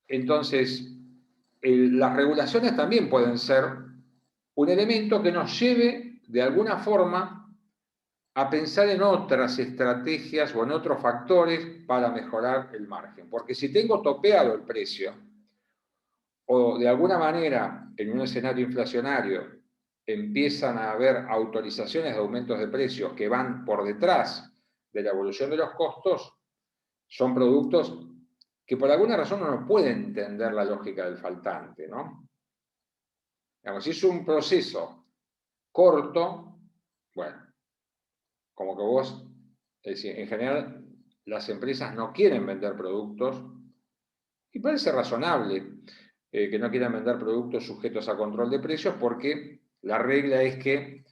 Entonces, las regulaciones también pueden ser un elemento que nos lleve de alguna forma a pensar en otras estrategias o en otros factores para mejorar el margen. Porque si tengo topeado el precio, o de alguna manera en un escenario inflacionario empiezan a haber autorizaciones de aumentos de precios que van por detrás de la evolución de los costos, son productos que por alguna razón uno no puede entender la lógica del faltante, ¿no? Digamos, si es un proceso corto, bueno, como que vos, es decir, en general las empresas no quieren vender productos, y parece razonable que no quieran vender productos sujetos a control de precios porque la regla es que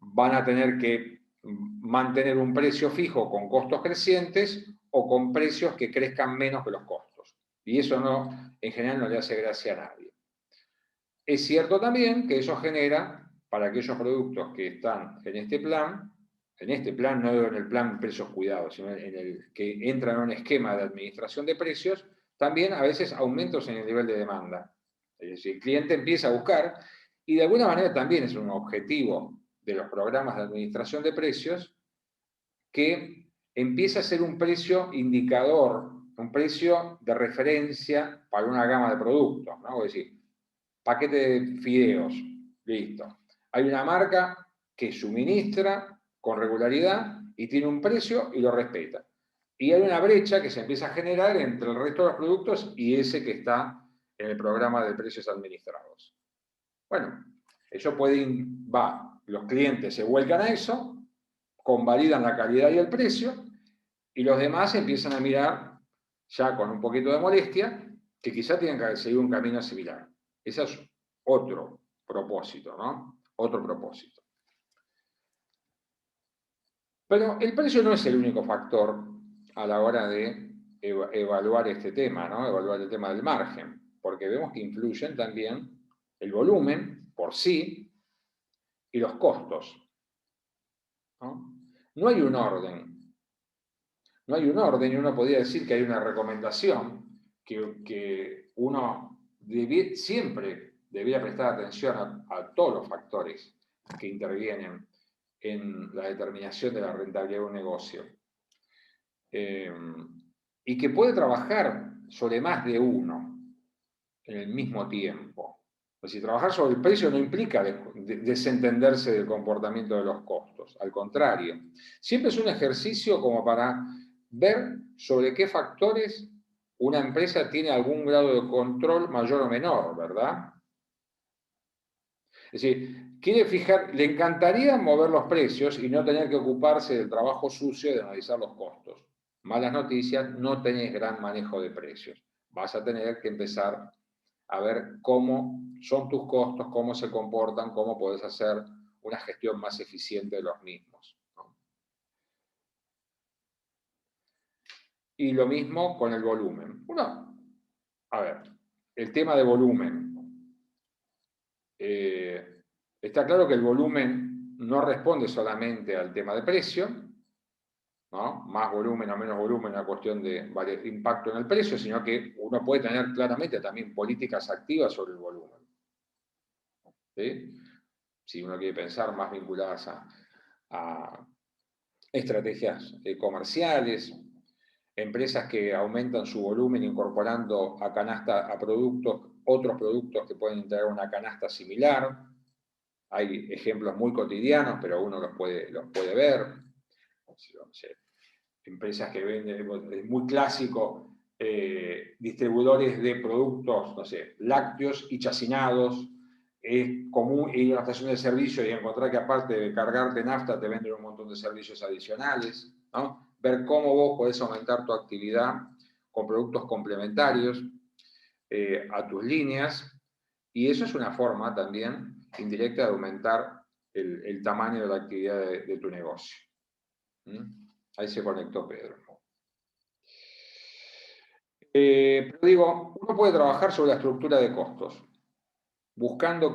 van a tener que mantener un precio fijo con costos crecientes o con precios que crezcan menos que los costos. Y eso no, en general no le hace gracia a nadie. Es cierto también que eso genera, para aquellos productos que están en este plan no en el plan precios cuidados, sino en el que entran en un esquema de administración de precios, también a veces aumentos en el nivel de demanda. Es decir, el cliente empieza a buscar, y de alguna manera también es un objetivo de los programas de administración de precios, que empieza a ser un precio indicador, un precio de referencia para una gama de productos, ¿no? Es decir, paquete de fideos, listo. Hay una marca que suministra con regularidad y tiene un precio y lo respeta. Y hay una brecha que se empieza a generar entre el resto de los productos y ese que está en el programa de precios administrados. Bueno, eso los clientes se vuelcan a eso, convalidan la calidad y el precio, y los demás empiezan a mirar ya con un poquito de molestia que quizá tienen que seguir un camino similar. Ese es otro propósito, ¿no? Otro propósito. Pero el precio no es el único factor a la hora de evaluar este tema, ¿no? Evaluar el tema del margen, porque vemos que influyen también el volumen por sí y los costos, ¿no? No hay un orden. No hay un orden y uno podría decir que hay una recomendación que uno siempre debiera prestar atención a todos los factores que intervienen en la determinación de la rentabilidad de un negocio. Y que puede trabajar sobre más de uno en el mismo tiempo. Pues si trabajar sobre el precio no implica desentenderse del comportamiento de los costos, al contrario, siempre es un ejercicio como para ver sobre qué factores una empresa tiene algún grado de control mayor o menor, ¿verdad? Es decir, le encantaría mover los precios y no tener que ocuparse del trabajo sucio de analizar los costos. Malas noticias, no tenés gran manejo de precios. Vas a tener que empezar a ver cómo son tus costos, cómo se comportan, cómo podés hacer una gestión más eficiente de los mismos, ¿no? Y lo mismo con el volumen. A ver, el tema de volumen. Está claro que el volumen no responde solamente al tema de precio, ¿no? Más volumen o menos volumen, una cuestión de impacto en el precio, sino que uno puede tener claramente también políticas activas sobre el volumen, ¿sí? Si uno quiere pensar más vinculadas a estrategias comerciales, empresas que aumentan su volumen incorporando a canasta a productos, otros productos que pueden integrar una canasta similar. Hay ejemplos muy cotidianos, pero uno los puede ver. No sé, empresas que venden, es muy clásico, distribuidores de productos, no sé, lácteos y chacinados. Es común ir a una estación de servicio y encontrar que aparte de cargarte nafta te venden un montón de servicios adicionales, ¿no? Ver cómo vos podés aumentar tu actividad con productos complementarios a tus líneas, y eso es una forma también indirecta de aumentar el tamaño de la actividad de tu negocio. Ahí se conectó Pedro. Pero digo, uno puede trabajar sobre la estructura de costos, buscando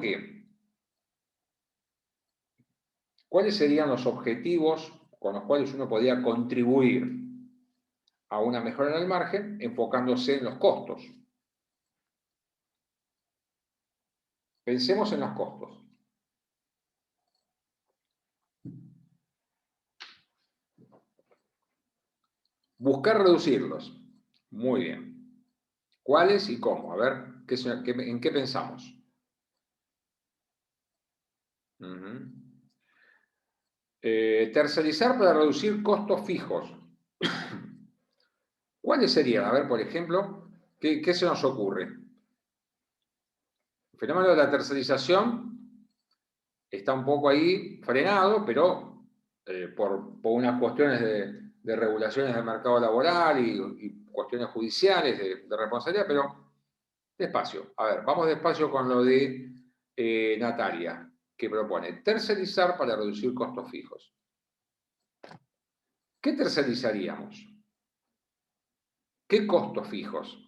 cuáles serían los objetivos con los cuales uno podría contribuir a una mejora en el margen, enfocándose en los costos. Pensemos en los costos. Buscar reducirlos. Muy bien. ¿Cuáles y cómo? A ver, ¿en qué pensamos? Tercerizar para reducir costos fijos. ¿Cuáles serían? A ver, por ejemplo, ¿qué se nos ocurre? El fenómeno de la tercerización está un poco ahí frenado, pero por unas cuestiones de regulaciones del mercado laboral y cuestiones judiciales de responsabilidad, pero despacio. A ver, vamos despacio con lo de Natalia, que propone tercerizar para reducir costos fijos. ¿Qué tercerizaríamos? ¿Qué costos fijos?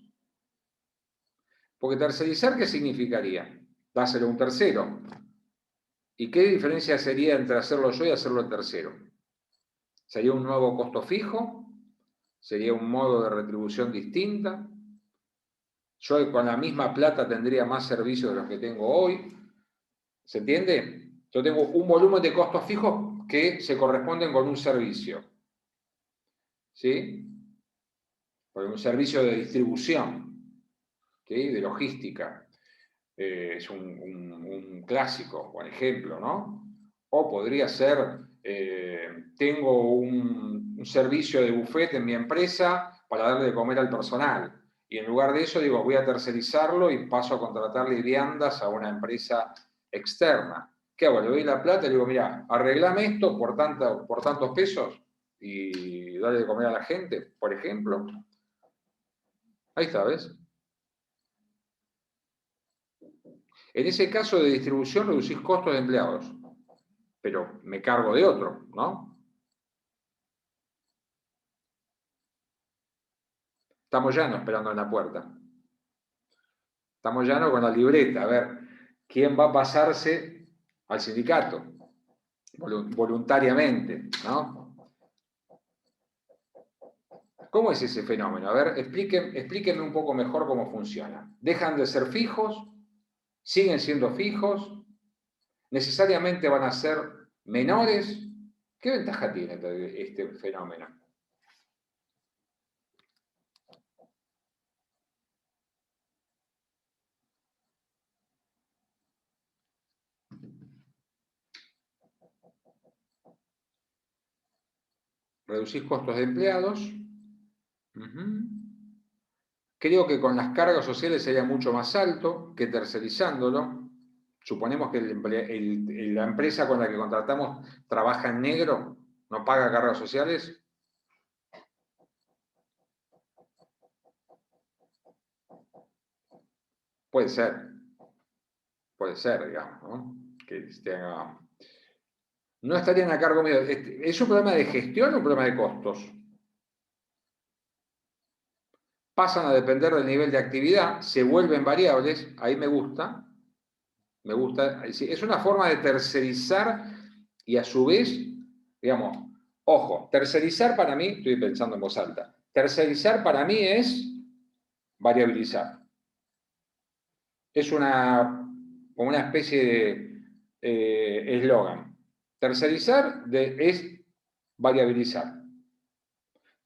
Porque tercerizar, ¿qué significaría? Dárselo a un tercero. ¿Y qué diferencia sería entre hacerlo yo y hacerlo el tercero? ¿Sería un nuevo costo fijo? ¿Sería un modo de retribución distinta? ¿Yo con la misma plata tendría más servicios de los que tengo hoy? ¿Se entiende? Yo tengo un volumen de costos fijos que se corresponden con un servicio. ¿Sí? Por un servicio de distribución, ¿sí? De logística. Es un clásico, por ejemplo, ¿no? O podría ser, tengo un servicio de buffet en mi empresa para darle de comer al personal. Y en lugar de eso digo, voy a tercerizarlo y paso a contratarle viandas a una empresa externa. ¿Qué hago? Le doy la plata y le digo, mira, arreglame esto por tantos pesos y dale de comer a la gente, por ejemplo. Ahí está, ¿ves? En ese caso de distribución reducís costos de empleados, pero me cargo de otro, ¿no? Estamos ya no esperando en la puerta. Estamos ya no con la libreta, a ver, ¿quién va a pasarse al sindicato? Voluntariamente, ¿no? ¿Cómo es ese fenómeno? A ver, explíquenme un poco mejor cómo funciona. ¿Dejan de ser fijos? ¿Siguen siendo fijos? ¿Necesariamente van a ser menores? ¿Qué ventaja tiene este fenómeno? Reducís costos de empleados. Creo que con las cargas sociales sería mucho más alto que tercerizándolo. Suponemos que la empresa con la que contratamos trabaja en negro, no paga cargas sociales. Puede ser, digamos, ¿no? No estarían a cargo mío. ¿Es un problema de gestión o un problema de costos? Pasan a depender del nivel de actividad, se vuelven variables, ahí me gusta, es una forma de tercerizar y a su vez, digamos, ojo, tercerizar para mí, estoy pensando en voz alta, tercerizar para mí es variabilizar. Es como una especie de eslogan. Tercerizar es variabilizar.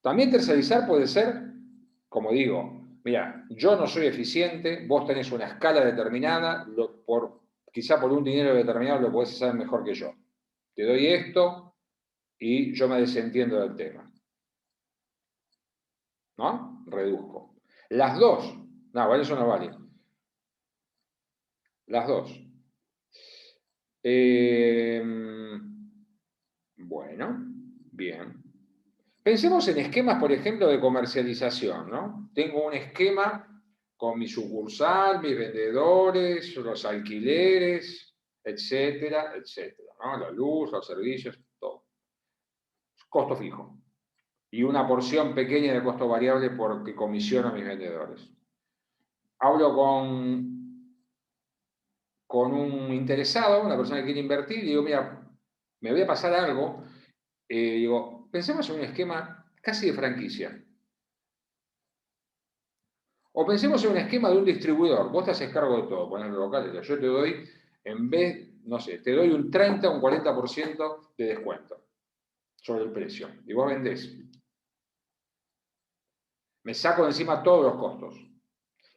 También tercerizar puede ser, como digo, mira, yo no soy eficiente, vos tenés una escala determinada, quizá por un dinero determinado lo podés hacer mejor que yo. Te doy esto y yo me desentiendo del tema. ¿No? Reduzco. Las dos. No, vale, eso no vale. Las dos. Bueno, bien. Pensemos en esquemas, por ejemplo, de comercialización, ¿no? Tengo un esquema con mi sucursal, mis vendedores, los alquileres, etcétera, etcétera, ¿no? La luz, los servicios, todo. Costo fijo. Y una porción pequeña de costo variable porque comisiono a mis vendedores. Hablo con un interesado, una persona que quiere invertir, y digo, mira, me voy a pasar algo. Digo, pensemos en un esquema casi de franquicia. O pensemos en un esquema de un distribuidor. Vos te haces cargo de todo, pones los locales. Yo te doy, en vez, no sé, te doy un 30 o un 40% de descuento sobre el precio. Y vos vendés. Me saco de encima todos los costos.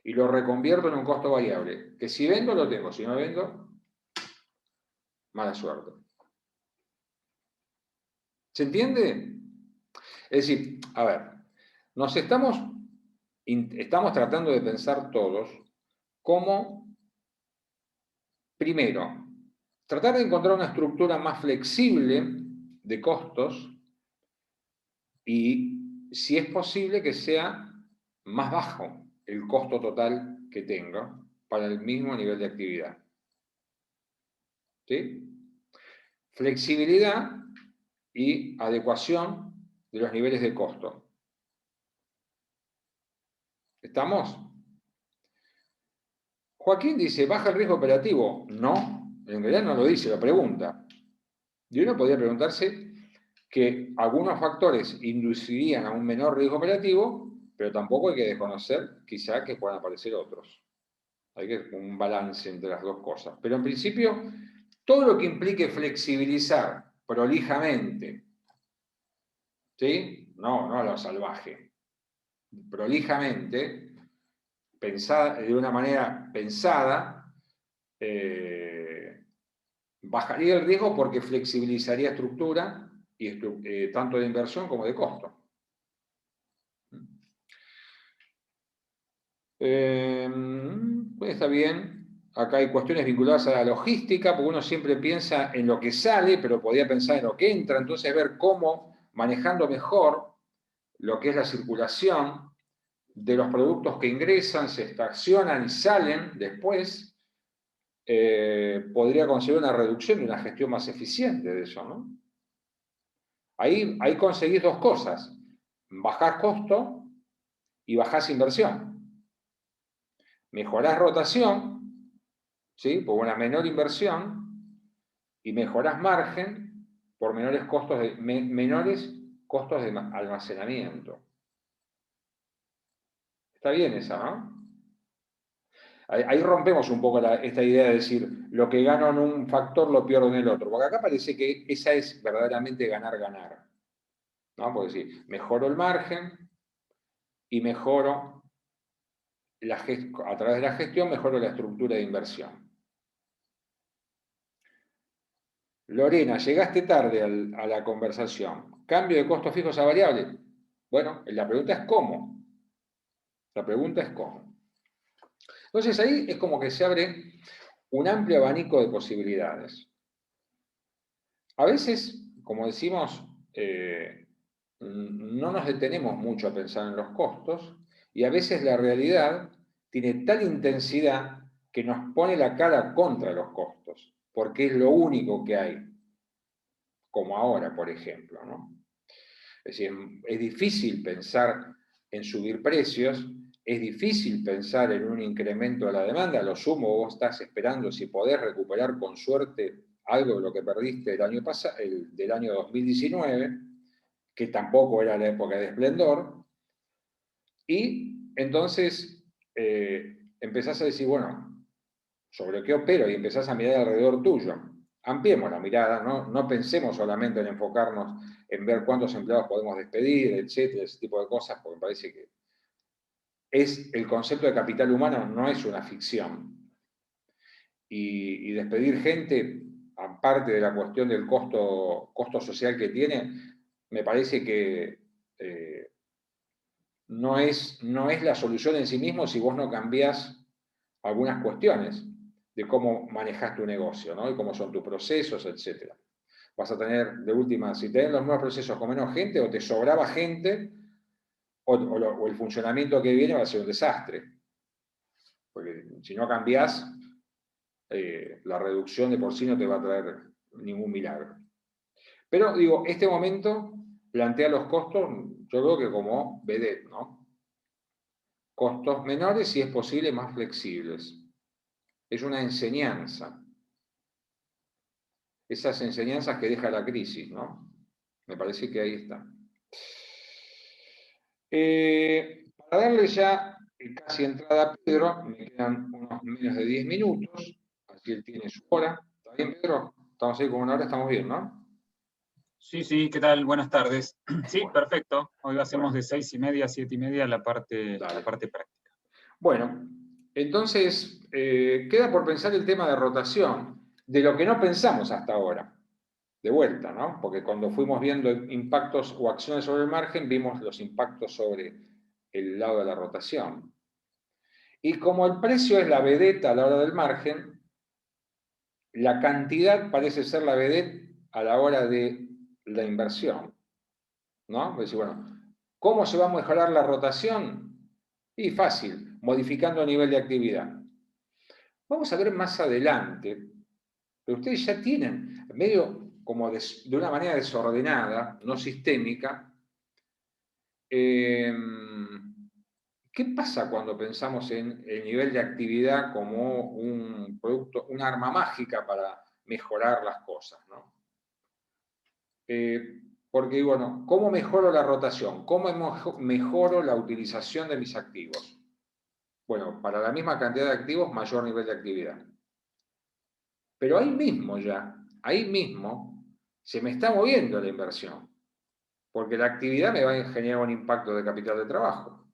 Y lo reconvierto en un costo variable. Que si vendo, lo tengo. Si no vendo, mala suerte. ¿Se entiende? Es decir, a ver, nos estamos tratando de pensar todos cómo, primero, tratar de encontrar una estructura más flexible de costos y, si es posible, que sea más bajo el costo total que tengo para el mismo nivel de actividad. ¿Sí? Flexibilidad y adecuación de los niveles de costo. ¿Estamos? Joaquín dice, ¿baja el riesgo operativo? No, en realidad no lo dice, lo pregunta. Y uno podría preguntarse que algunos factores inducirían a un menor riesgo operativo, pero tampoco hay que desconocer quizá que puedan aparecer otros. Hay que un balance entre las dos cosas. Pero en principio, todo lo que implique flexibilizar prolijamente, ¿sí? No a lo salvaje, prolijamente, de una manera pensada, bajaría el riesgo porque flexibilizaría estructura, y tanto de inversión como de costo. Pues está bien. Acá hay cuestiones vinculadas a la logística, porque uno siempre piensa en lo que sale, pero podría pensar en lo que entra. Entonces, ver cómo, manejando mejor lo que es la circulación de los productos que ingresan, se estacionan y salen después, podría conseguir una reducción y una gestión más eficiente de eso, ¿no? Ahí conseguís dos cosas: bajás costo y bajás inversión. Mejorás rotación, ¿sí?, por una menor inversión, y mejorás margen por menores costos de almacenamiento. Está bien esa, ¿no? Ahí rompemos un poco esta idea de decir, lo que gano en un factor lo pierdo en el otro, porque acá parece que esa es verdaderamente ganar-ganar, ¿no? Porque sí, mejoro el margen y mejoro, a través de la gestión, mejoro la estructura de inversión. Lorena, llegaste tarde a la conversación. ¿Cambio de costos fijos a variables? Bueno, la pregunta es cómo. La pregunta es cómo. Entonces ahí es como que se abre un amplio abanico de posibilidades. A veces, como decimos, no nos detenemos mucho a pensar en los costos, y a veces la realidad tiene tal intensidad que nos pone la cara contra los costos, porque es lo único que hay, como ahora, por ejemplo, ¿no? Es decir, es difícil pensar en subir precios, es difícil pensar en un incremento de la demanda. A lo sumo vos estás esperando si podés recuperar con suerte algo de lo que perdiste del año 2019, que tampoco era la época de esplendor, y entonces empezás a decir, bueno, ¿sobre qué opero? Y empezás a mirar alrededor tuyo. Ampliemos la mirada, no pensemos solamente en enfocarnos en ver cuántos empleados podemos despedir, etcétera, ese tipo de cosas, porque me parece que el concepto de capital humano no es una ficción. Y despedir gente, aparte de la cuestión del costo social que tiene, me parece que no es la solución en sí mismo si vos no cambiás algunas cuestiones de cómo manejas tu negocio, ¿no? Y cómo son tus procesos, etc. Vas a tener, de última, si tenés los nuevos procesos con menos gente, o te sobraba gente, o el funcionamiento que viene va a ser un desastre. Porque si no cambiás, la reducción de por sí no te va a traer ningún milagro. Pero digo, este momento plantea los costos, yo creo que como vedette, ¿no? Costos menores, si es posible, más flexibles. Es una enseñanza. Esas enseñanzas que deja la crisis, ¿no? Me parece que ahí está. Para darle ya casi entrada Pedro, me quedan unos menos de 10 minutos, así él tiene su hora. ¿Está bien, Pedro? Estamos ahí con una hora, estamos bien, ¿no? Sí, sí, ¿qué tal? Buenas tardes. Sí, Bueno, perfecto. Hoy hacemos bueno, de 6:30 a 7:30 la dale. parte práctica. Bueno, entonces queda por pensar el tema de rotación, de lo que no pensamos hasta ahora. De vuelta, ¿no? Porque cuando fuimos viendo impactos o acciones sobre el margen, vimos los impactos sobre el lado de la rotación. Y como el precio es la vedeta a la hora del margen, la cantidad parece ser la vedette a la hora de la inversión, ¿no? Es decir, bueno, ¿cómo se va a mejorar la rotación? Y fácil, modificando el nivel de actividad. Vamos a ver más adelante, pero ustedes ya tienen, medio como de una manera desordenada, no sistémica, eh, ¿qué pasa cuando pensamos en el nivel de actividad como un producto, un arma mágica para mejorar las cosas, ¿no? Porque, bueno, ¿cómo mejoro la rotación? ¿Cómo mejoro la utilización de mis activos? Bueno, para la misma cantidad de activos, mayor nivel de actividad. Pero ahí mismo, se me está moviendo la inversión, porque la actividad me va a generar un impacto de capital de trabajo.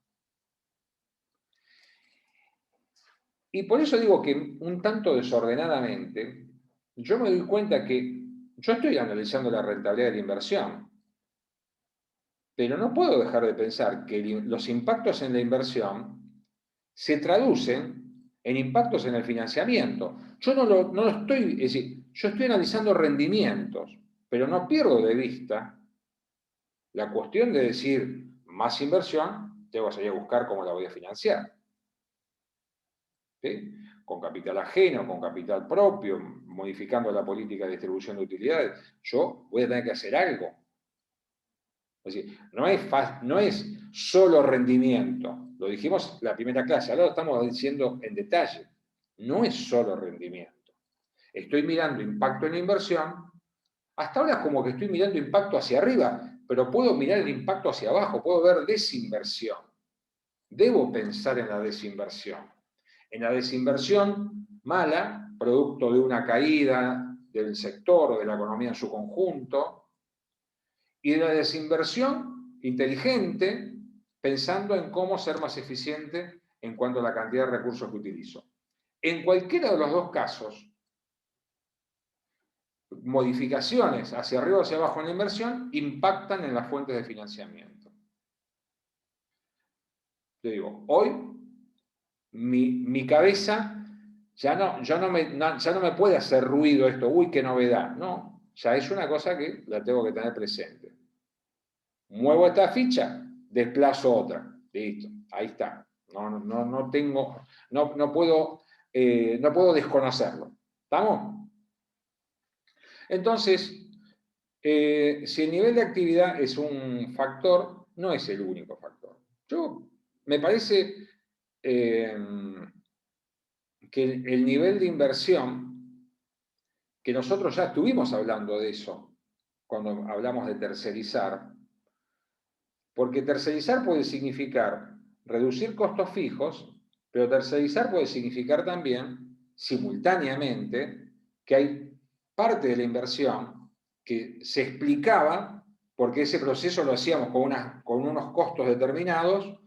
Y por eso digo que un tanto desordenadamente, yo me doy cuenta que yo estoy analizando la rentabilidad de la inversión, pero no puedo dejar de pensar que los impactos en la inversión se traducen en impactos en el financiamiento. Yo no lo estoy, es decir, yo estoy analizando rendimientos, pero no pierdo de vista la cuestión de decir, más inversión, tengo que salir a buscar cómo la voy a financiar. ¿Sí? Con capital ajeno, con capital propio, modificando la política de distribución de utilidades. Yo voy a tener que hacer algo. Es decir, no es solo rendimiento. Lo dijimos en la primera clase, ahora lo estamos diciendo en detalle. No es solo rendimiento. Estoy mirando impacto en la inversión. Hasta ahora es como que estoy mirando impacto hacia arriba, pero puedo mirar el impacto hacia abajo, puedo ver desinversión. Debo pensar en la desinversión. En la desinversión mala, producto de una caída del sector o de la economía en su conjunto, y de la desinversión inteligente, pensando en cómo ser más eficiente en cuanto a la cantidad de recursos que utilizo. En cualquiera de los dos casos, modificaciones hacia arriba o hacia abajo en la inversión impactan en las fuentes de financiamiento. Yo digo, hoy mi cabeza ya no me puede hacer ruido esto, uy, qué novedad. No, ya es una cosa que la tengo que tener presente. Muevo esta ficha, desplazo otra. Listo, ahí está. No puedo desconocerlo. ¿Estamos? Entonces, si el nivel de actividad es un factor, no es el único factor. Me parece eh, que el nivel de inversión, que nosotros ya estuvimos hablando de eso cuando hablamos de tercerizar, porque tercerizar puede significar reducir costos fijos, pero tercerizar puede significar también, simultáneamente, que hay parte de la inversión que se explicaba porque ese proceso lo hacíamos con unos costos determinados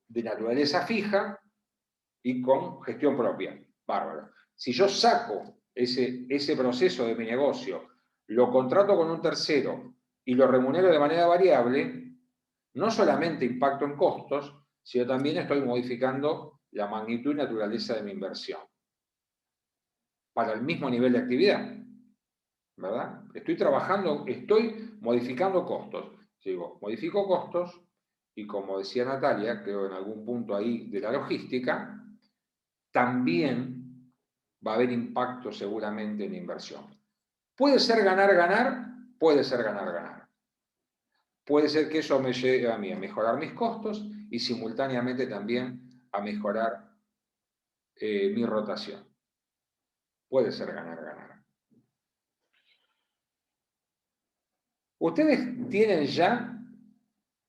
de naturaleza fija y con gestión propia. Bárbaro. Si yo saco ese proceso de mi negocio, lo contrato con un tercero y lo remunero de manera variable, no solamente impacto en costos, sino también estoy modificando la magnitud y naturaleza de mi inversión para el mismo nivel de actividad, ¿verdad? Estoy modificando costos. Digo, modifico costos y como decía Natalia, creo en algún punto ahí de la logística, también va a haber impacto seguramente en la inversión. Puede ser ganar, ganar, puede ser ganar, ganar. Puede ser que eso me lleve a mí a mejorar mis costos y simultáneamente también a mejorar mi rotación. Puede ser ganar, ganar. Ustedes tienen ya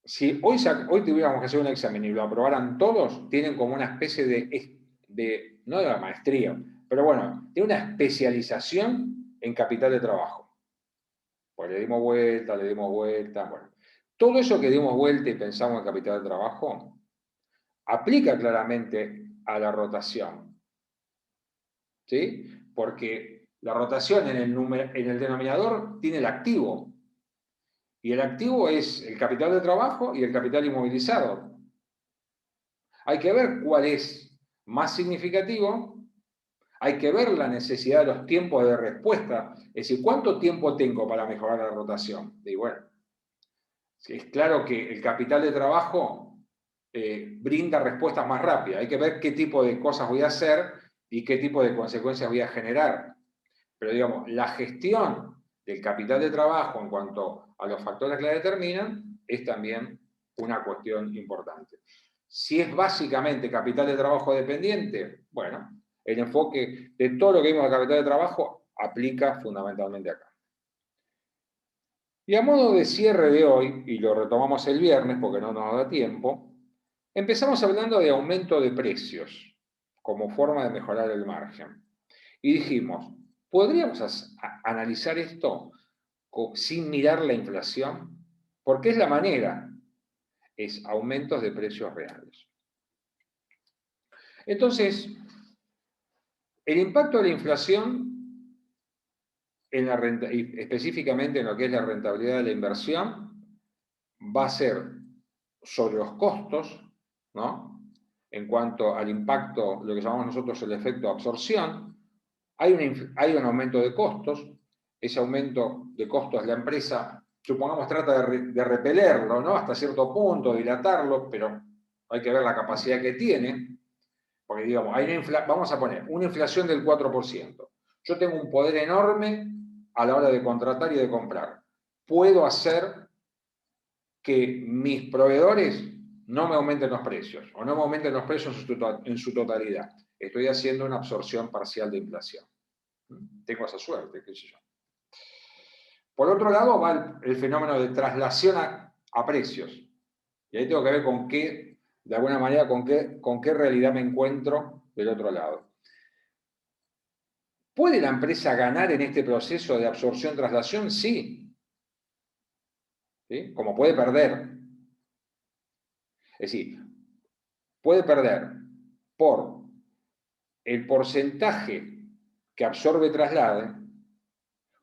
si hoy tuviéramos que hacer un examen y lo aprobaran todos, tienen como una especie no de la maestría, pero bueno, tiene una especialización en capital de trabajo. Pues le dimos vuelta, bueno. Todo eso que dimos vuelta y pensamos en capital de trabajo, aplica claramente a la rotación, ¿sí? Porque la rotación en el denominador tiene el activo, y el activo es el capital de trabajo y el capital inmovilizado. Hay que ver cuál es más significativo, hay que ver la necesidad de los tiempos de respuesta, es decir, ¿cuánto tiempo tengo para mejorar la rotación? Y bueno, es claro que el capital de trabajo brinda respuestas más rápidas, hay que ver qué tipo de cosas voy a hacer y qué tipo de consecuencias voy a generar. Pero digamos, la gestión del capital de trabajo en cuanto a los factores que la determinan es también una cuestión importante. Si es básicamente capital de trabajo dependiente, bueno, el enfoque de todo lo que vimos de capital de trabajo aplica fundamentalmente acá. Y a modo de cierre de hoy, y lo retomamos el viernes porque no nos da tiempo, empezamos hablando de aumento de precios como forma de mejorar el margen. Y dijimos, ¿podríamos analizar esto sin mirar la inflación? Porque es la manera, es aumentos de precios reales. Entonces, el impacto de la inflación en la renta, y específicamente en lo que es la rentabilidad de la inversión, va a ser sobre los costos, ¿no? En cuanto al impacto, lo que llamamos nosotros el efecto de absorción, hay un aumento de costos, ese aumento de costos la empresa, supongamos, trata de repelerlo, ¿no? Hasta cierto punto, dilatarlo, pero hay que ver la capacidad que tiene, porque digamos, vamos a poner una inflación del 4%. Yo tengo un poder enorme a la hora de contratar y de comprar. Puedo hacer que mis proveedores no me aumenten los precios, o no me aumenten los precios en su totalidad. Estoy haciendo una absorción parcial de inflación. Tengo esa suerte, qué sé yo. Por otro lado va el fenómeno de traslación a precios. Y ahí tengo que ver con qué, de alguna manera, con qué realidad me encuentro del otro lado. ¿Puede la empresa ganar en este proceso de absorción-traslación? Sí. ¿Sí? Como puede perder. Es decir, puede perder por el porcentaje que absorbe-traslade,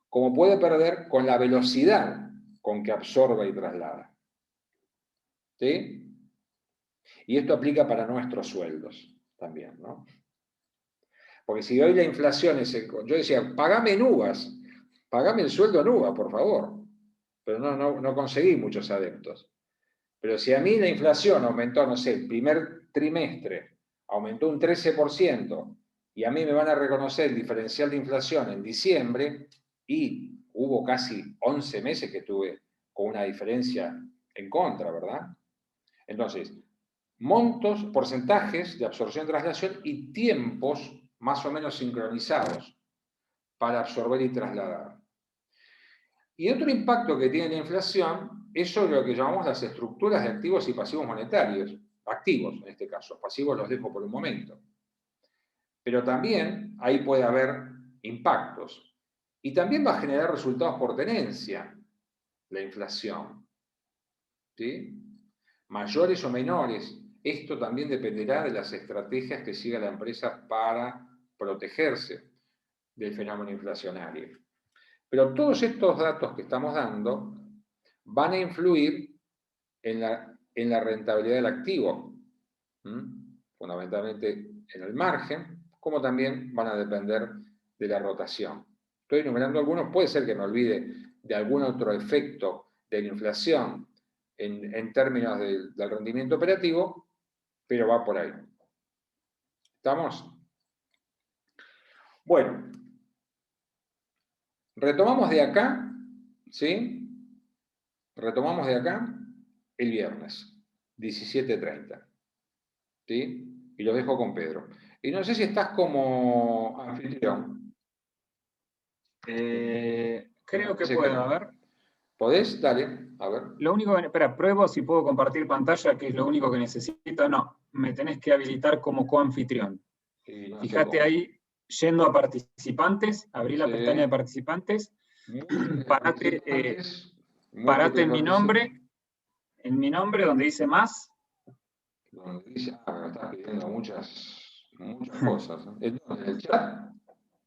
como puede perder con la velocidad con que absorba y traslada. ¿Sí? Y esto aplica para nuestros sueldos también, ¿no? Porque si hoy la inflación es... Yo decía, pagame en uvas, pagame el sueldo en uvas, por favor. Pero no conseguí muchos adeptos. Pero si a mí la inflación aumentó, no sé, el primer trimestre, aumentó un 13%, y a mí me van a reconocer el diferencial de inflación en diciembre, y hubo casi 11 meses que tuve con una diferencia en contra, ¿verdad? Entonces, montos, porcentajes de absorción-traslación y tiempos más o menos sincronizados para absorber y trasladar. Y otro impacto que tiene la inflación es sobre lo que llamamos las estructuras de activos y pasivos monetarios. Activos, en este caso. Pasivos los dejo por un momento. Pero también ahí puede haber impactos. Y también va a generar resultados por tenencia, la inflación. ¿Sí? Mayores o menores. Esto también dependerá de las estrategias que siga la empresa para protegerse del fenómeno inflacionario. Pero todos estos datos que estamos dando van a influir en la rentabilidad del activo, fundamentalmente en el margen, como también van a depender de la rotación. Estoy enumerando algunos, puede ser que me olvide de algún otro efecto de la inflación en términos del rendimiento operativo, pero va por ahí. ¿Estamos? Bueno, retomamos de acá, ¿sí? Retomamos de acá el viernes, 17:30. ¿Sí? Y lo dejo con Pedro. Y no sé si estás como anfitrión. Creo que puedo, a ver. ¿Podés? Dale. A ver. Lo único que, espera, pruebo si puedo compartir pantalla, que es lo único que necesito. No, me tenés que habilitar como coanfitrión. Y no sé Fíjate cómo. ahí, yendo a participantes, abrí la Sí. pestaña de participantes, Múltiples parate, participantes. parate Múltiples en mi nombre donde dice más. donde dice, me estás pidiendo muchas cosas. ¿En dónde? ¿En el chat?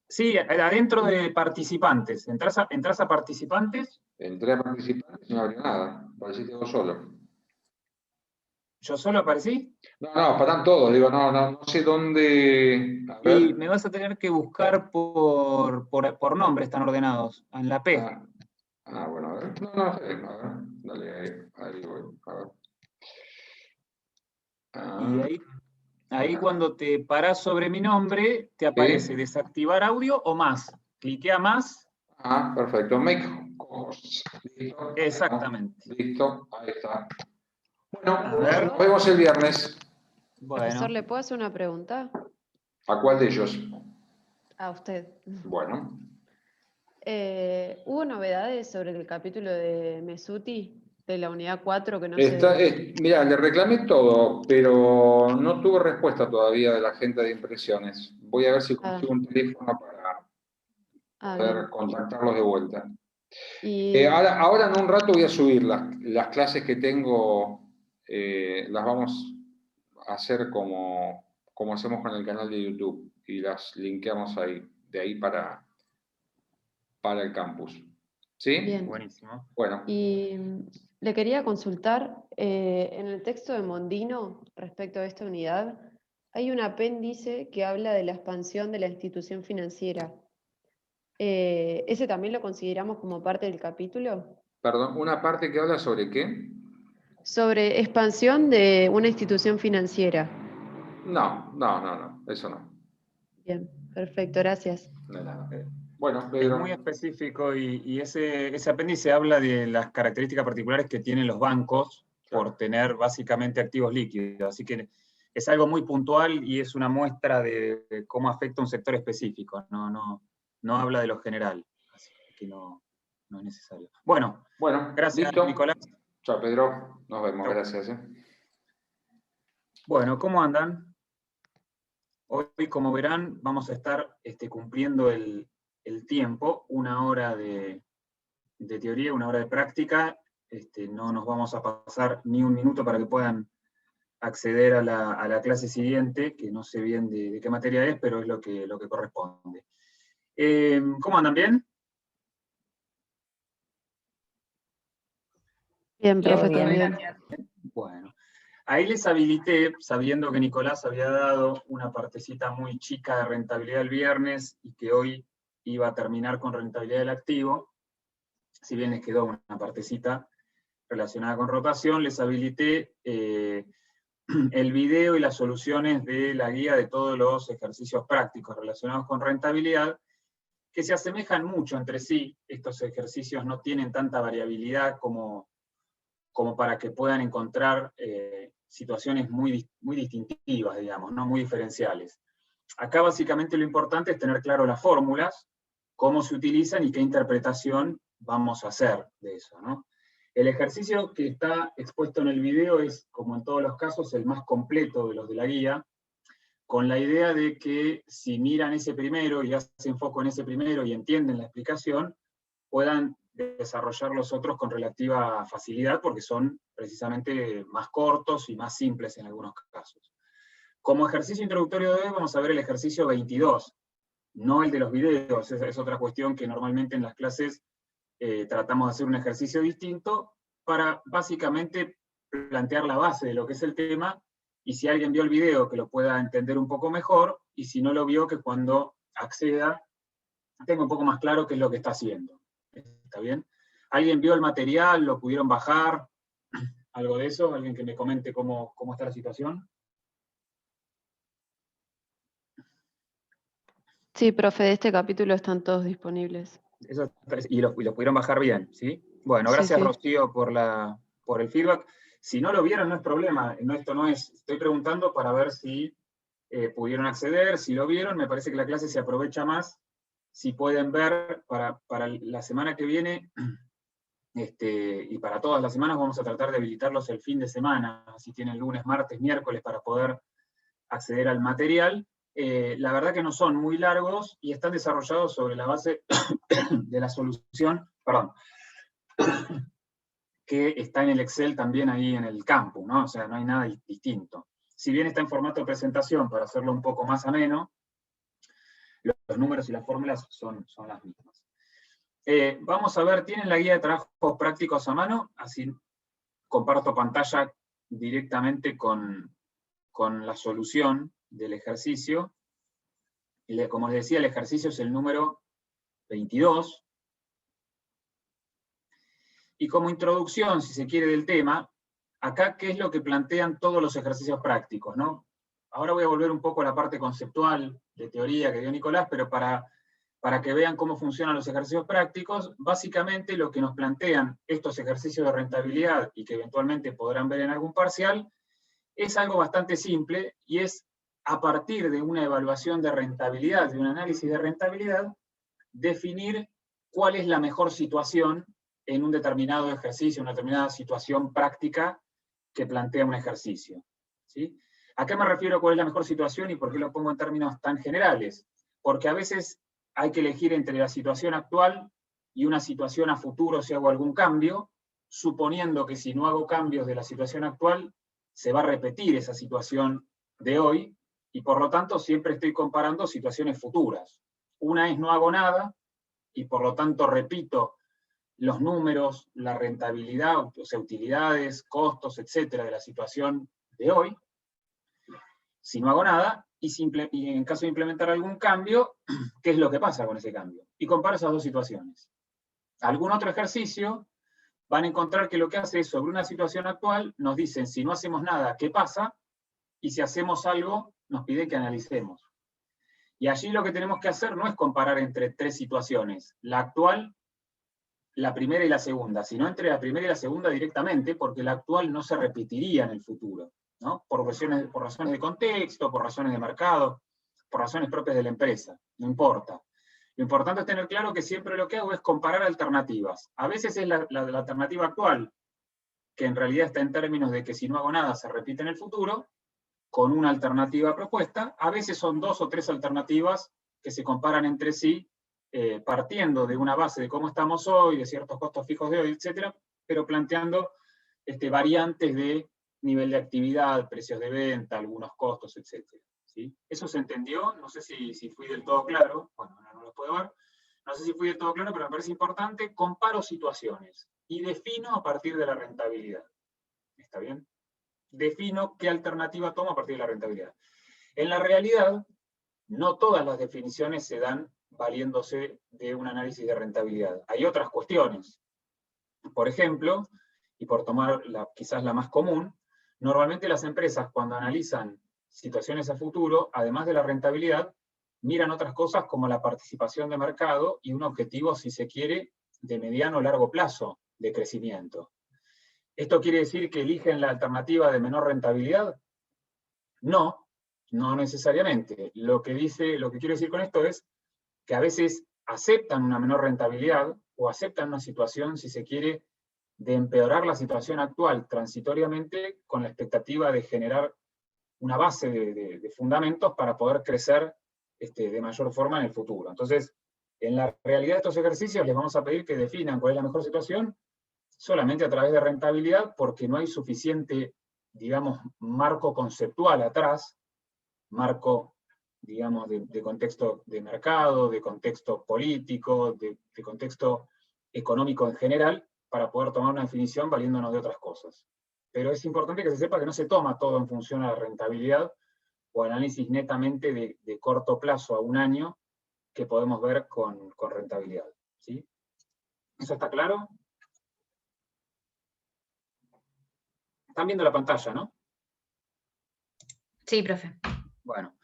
Sí, adentro de participantes. Entrás a participantes. Entré a participar y no abrió nada. Pareciste vos solo. ¿Yo solo aparecí? No, paran todos. Digo, no sé dónde. A Y ver. me vas a tener que buscar por nombre, están ordenados, en la P. Bueno, a ver. No, está bien. A ver. Dale, ahí voy. A ver. Y ahí cuando te parás sobre mi nombre, te aparece Sí. desactivar audio o más. Cliquea más. Perfecto. Make hosts. Listo. Exactamente. Listo. Ahí está. A Bueno, ver. nos vemos el viernes. Profesor, Bueno. ¿le puedo hacer una pregunta? ¿A cuál de ellos? A usted. Bueno. ¿Hubo novedades sobre el capítulo de Mesuti, de la unidad 4, que no sé? Mira, le reclamé todo, pero no tuve respuesta todavía de la gente de impresiones. Voy a ver si consigo un teléfono para poder Bien. contactarlos de vuelta. Y, Ahora en un rato voy a subir las clases que tengo, las vamos a hacer como hacemos con el canal de YouTube y las linkeamos ahí, de ahí para el campus. ¿Sí? bien. Buenísimo. Bueno. Y le quería consultar, en el texto de Mondino, respecto a esta unidad, hay un apéndice que habla de la expansión de la institución financiera. ¿Ese también lo consideramos como parte del capítulo? Perdón, una parte que habla sobre qué. Sobre expansión de una institución financiera. No, eso no. Bien, perfecto, gracias. No es nada. Eh, Bueno, Es muy Pedro. específico y ese apéndice habla de las características particulares que tienen los bancos por Claro. tener básicamente activos líquidos. Así que es algo muy puntual y es una muestra de cómo afecta a un sector específico. No habla de lo general. Así que no es necesario. Bueno, Bueno, gracias, listo. Nicolás. Chao, Pedro. Nos vemos. Chau. Gracias. Bueno, ¿cómo andan? Hoy, como verán, vamos a estar cumpliendo el tiempo, 1 hora de teoría, 1 hora de práctica. No nos vamos a pasar ni un minuto para que puedan acceder a la clase siguiente, que no sé bien de qué materia es, pero es lo que corresponde. ¿Cómo andan? ¿Bien? Bien, profe, todo bien. Bueno, ahí les habilité, sabiendo que Nicolás había dado una partecita muy chica de rentabilidad el viernes y que hoy iba a terminar con rentabilidad del activo, si bien les quedó una partecita relacionada con rotación, les habilité el video y las soluciones de la guía de todos los ejercicios prácticos relacionados con rentabilidad, que se asemejan mucho entre sí. Estos ejercicios no tienen tanta variabilidad como para que puedan encontrar situaciones muy distintivas, digamos, ¿no? Muy diferenciales. Acá básicamente lo importante es tener claro las fórmulas, cómo se utilizan y qué interpretación vamos a hacer de eso, ¿no? El ejercicio que está expuesto en el video es, como en todos los casos, el más completo de los de la guía, con la idea de que si miran ese primero y hacen foco en ese primero y entienden la explicación, puedan desarrollar los otros con relativa facilidad, porque son precisamente más cortos y más simples en algunos casos. Como ejercicio introductorio de hoy vamos a ver el ejercicio 22, no el de los videos. Esa es otra cuestión que normalmente en las clases tratamos de hacer un ejercicio distinto para básicamente plantear la base de lo que es el tema, y si alguien vio el video que lo pueda entender un poco mejor, y si no lo vio, que cuando acceda tenga un poco más claro qué es lo que está haciendo. ¿Está bien? ¿Alguien vio el material? ¿Lo pudieron bajar? ¿Algo de eso? ¿Alguien que me comente cómo está la situación? Sí, profe, de este capítulo están todos disponibles. Eso, y lo pudieron bajar bien, ¿sí? Bueno, Sí, gracias sí. Rocío por el feedback. Si no lo vieron, no es problema. Esto no es, estoy preguntando para ver si pudieron acceder, si lo vieron. Me parece que la clase se aprovecha más si pueden ver para la semana que viene. y para todas las semanas vamos a tratar de habilitarlos el fin de semana, si tienen lunes, martes, miércoles para poder acceder al material. La verdad que no son muy largos y están desarrollados sobre la base de la solución, que está en el Excel también ahí en el campus, ¿no? O sea, no hay nada distinto. Si bien está en formato de presentación, para hacerlo un poco más ameno, los números y las fórmulas son las mismas. Vamos a ver, ¿tienen la guía de trabajos prácticos a mano? Así comparto pantalla directamente con la solución del ejercicio. Como les decía, el ejercicio es el número 22. Y como introducción, si se quiere, del tema, acá, ¿qué es lo que plantean todos los ejercicios prácticos, ¿no? Ahora voy a volver un poco a la parte conceptual, de teoría que dio Nicolás, pero para que vean cómo funcionan los ejercicios prácticos, básicamente lo que nos plantean estos ejercicios de rentabilidad, y que eventualmente podrán ver en algún parcial, es algo bastante simple, y es a partir de una evaluación de rentabilidad, de un análisis de rentabilidad, definir cuál es la mejor situación en un determinado ejercicio, una determinada situación práctica que plantea un ejercicio. ¿Sí? ¿A qué me refiero a cuál es la mejor situación y por qué lo pongo en términos tan generales? Porque a veces hay que elegir entre la situación actual y una situación a futuro si hago algún cambio, suponiendo que si no hago cambios de la situación actual, se va a repetir esa situación de hoy, y por lo tanto siempre estoy comparando situaciones futuras. Una es no hago nada, y por lo tanto repito los números, la rentabilidad, o sea, utilidades, costos, etcétera, de la situación de hoy, si no hago nada, y en caso de implementar algún cambio, ¿qué es lo que pasa con ese cambio? Y comparo esas dos situaciones. Algún otro ejercicio, van a encontrar que lo que hace es, sobre una situación actual, nos dicen, si no hacemos nada, ¿qué pasa? Y si hacemos algo, nos pide que analicemos. Y allí lo que tenemos que hacer no es comparar entre tres situaciones, la actual, la primera y la segunda, sino entre la primera y la segunda directamente, porque la actual no se repetiría en el futuro, ¿no? Por razones de contexto, por razones de mercado, por razones propias de la empresa, no importa. Lo importante es tener claro que siempre lo que hago es comparar alternativas. A veces es la alternativa actual, que en realidad está en términos de que si no hago nada se repite en el futuro, con una alternativa propuesta. A veces son dos o tres alternativas que se comparan entre sí, partiendo de una base de cómo estamos hoy, de ciertos costos fijos de hoy, etcétera, pero planteando variantes de nivel de actividad, precios de venta, algunos costos, etcétera. ¿Sí? ¿Eso se entendió? No sé si fui del todo claro. Bueno, ahora no lo puedo ver. No sé si fui del todo claro, pero me parece importante. Comparo situaciones y defino a partir de la rentabilidad. ¿Está bien? Defino qué alternativa tomo a partir de la rentabilidad. En la realidad, no todas las definiciones se dan valiéndose de un análisis de rentabilidad. Hay otras cuestiones. Por ejemplo, y por tomar quizás la más común, normalmente las empresas cuando analizan situaciones a futuro, además de la rentabilidad, miran otras cosas como la participación de mercado y un objetivo, si se quiere, de mediano o largo plazo de crecimiento. ¿Esto quiere decir que eligen la alternativa de menor rentabilidad? No, no necesariamente. Lo que quiero decir con esto es que a veces aceptan una menor rentabilidad o aceptan una situación, si se quiere, de empeorar la situación actual transitoriamente con la expectativa de generar una base de fundamentos para poder crecer de mayor forma en el futuro. Entonces, en la realidad de estos ejercicios les vamos a pedir que definan cuál es la mejor situación solamente a través de rentabilidad, porque no hay suficiente, digamos, marco conceptual atrás, marco, digamos, de contexto de mercado, de contexto político, de contexto económico en general, para poder tomar una definición valiéndonos de otras cosas. Pero es importante que se sepa que no se toma todo en función a la rentabilidad o análisis netamente de corto plazo a un año que podemos ver con rentabilidad. ¿Sí? ¿Eso está claro? Están viendo la pantalla, ¿no? Sí, profe. Bueno,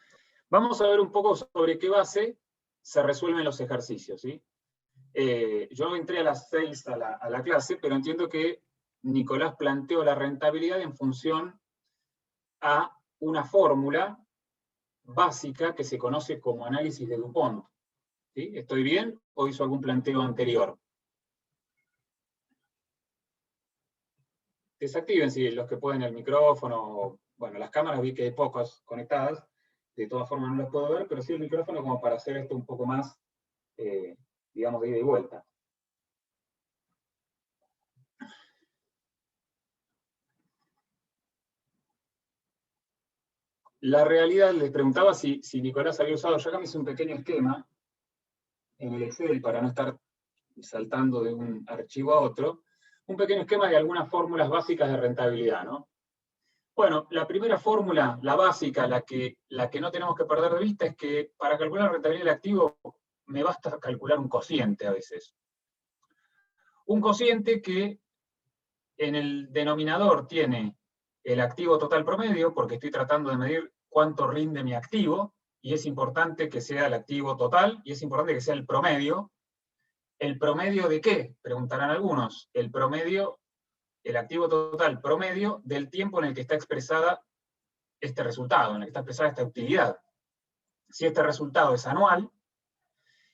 vamos a ver un poco sobre qué base se resuelven los ejercicios, ¿sí? Yo entré a las 6 a la clase, pero entiendo que Nicolás planteó la rentabilidad en función a una fórmula básica que se conoce como análisis de Dupont. ¿Sí? ¿Estoy bien o hizo algún planteo anterior? desactiven si los que pueden el micrófono, bueno, las cámaras vi que hay pocas conectadas, de todas formas no las puedo ver, pero sí el micrófono como para hacer esto un poco más, digamos, de ida y vuelta. La realidad, les preguntaba si Nicolás había usado, yo acá me hice un pequeño esquema en el Excel para no estar saltando de un archivo a otro, un pequeño esquema de algunas fórmulas básicas de rentabilidad, ¿no? Bueno, la primera fórmula, la básica, la que no tenemos que perder de vista, es que para calcular la rentabilidad del activo me basta calcular un cociente a veces. Un cociente que en el denominador tiene el activo total promedio, porque estoy tratando de medir cuánto rinde mi activo, y es importante que sea el activo total, y es importante que sea el promedio. ¿El promedio de qué? Preguntarán algunos. El promedio, el activo total promedio del tiempo en el que está expresada este resultado, en el que está expresada esta utilidad. Si este resultado es anual,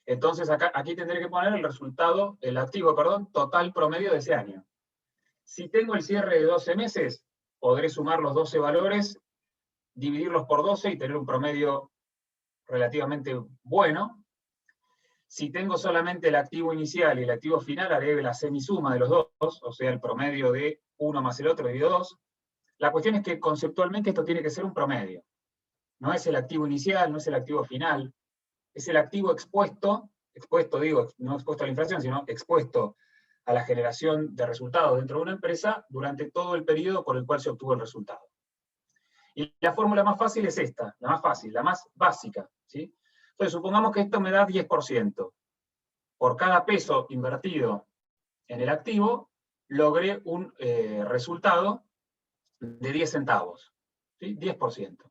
entonces aquí tendré que poner el activo total promedio de ese año. Si tengo el cierre de 12 meses, podré sumar los 12 valores, dividirlos por 12 y tener un promedio relativamente bueno. Si tengo solamente el activo inicial y el activo final, haré la semisuma de los dos, o sea, el promedio de uno más el otro dividido 2. La cuestión es que conceptualmente esto tiene que ser un promedio. No es el activo inicial, no es el activo final, es el activo expuesto digo, no expuesto a la inflación, sino expuesto a la generación de resultados dentro de una empresa durante todo el periodo por el cual se obtuvo el resultado. Y la fórmula más fácil es esta, la más fácil, la más básica, ¿sí? Entonces, supongamos que esto me da 10%. Por cada peso invertido en el activo, logré un resultado de 10 centavos, ¿sí? 10%.